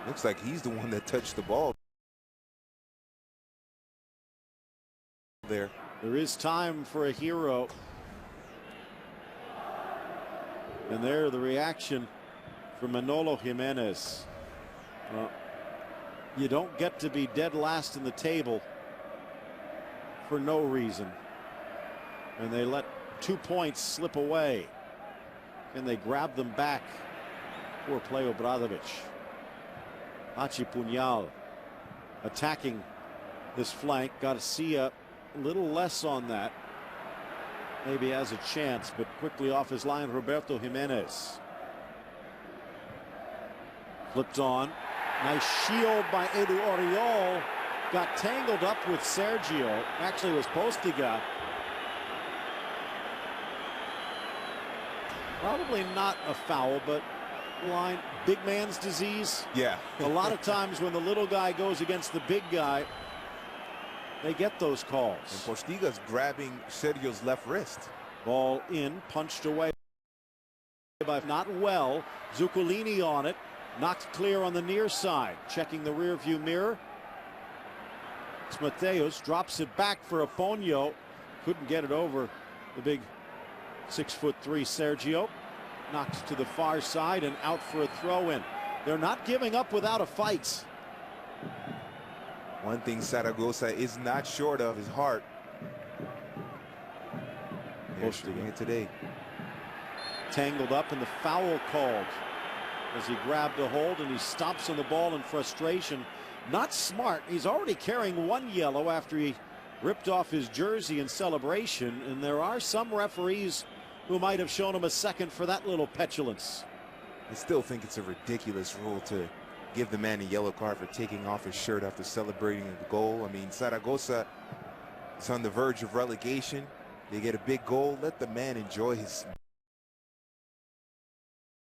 Looks like he's the one that touched the ball there. There is time for a hero. And there, the reaction from Manolo Jimenez. You don't get to be dead last in the table for no reason. And they let 2 points slip away. And they grab them back. Poor play, Obradovic. Hachi Puñal attacking this flank. Garcia a little less on that. Maybe has a chance, but quickly off his line, Roberto Jimenez. Flipped on. Nice shield by Edu Oriol. Got tangled up with Sergio. Actually, it was Postiga. Probably not a foul, but line, big man's disease. Yeah. A lot of times when the little guy goes against the big guy, they get those calls. And Postiga's grabbing Sergio's left wrist. Ball in, punched away by not well. Zuccolini on it, knocked clear on the near side. Checking the rear view mirror. It's Mateos, drops it back for Aponio. Couldn't get it over the big 6'3" Sergio. Knocked to the far side and out for a throw in. They're not giving up without a fight. One thing Zaragoza is not short of is heart. Here today. Tangled up and the foul called as he grabbed a hold, and he stops on the ball in frustration. Not smart. He's already carrying 1 yellow after he ripped off his jersey in celebration, and there are some referees who might have shown him a second for that little petulance. I still think it's a ridiculous rule to give the man a yellow card for taking off his shirt after celebrating the goal. I mean, Zaragoza It's on the verge of relegation. They get a big goal. Let the man enjoy his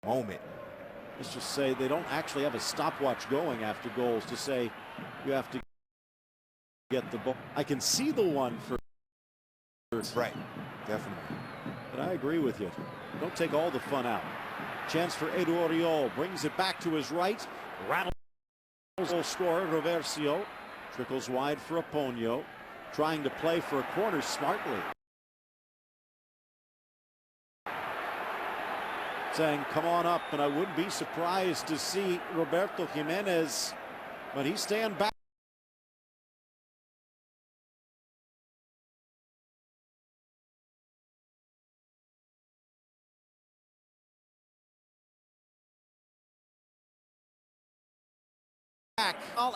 moment. Let's just say they don't actually have a stopwatch going after goals to say you have to get the ball. I can see the one for. Right, definitely. But I agree with you. Don't take all the fun out. Chance for Edu Oriol. Brings it back to his right. Rattles goal scorer Roversio. Trickles wide for Aponio. Trying to play for a corner smartly. Saying, come on up, and I wouldn't be surprised to see Roberto Jimenez, but he's staying back.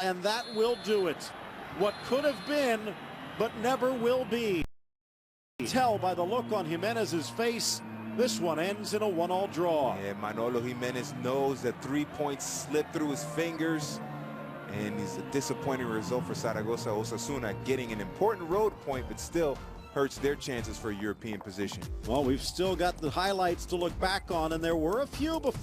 And that will do it. What could have been, but never will be. Tell by the look on Jimenez's face, this one ends in a 1-1 draw. Yeah, Manolo Jimenez knows that 3 points slipped through his fingers, and it's a disappointing result for Zaragoza. Osasuna getting an important road point, but still hurts their chances for a European position. Well, we've still got the highlights to look back on, and there were a few before.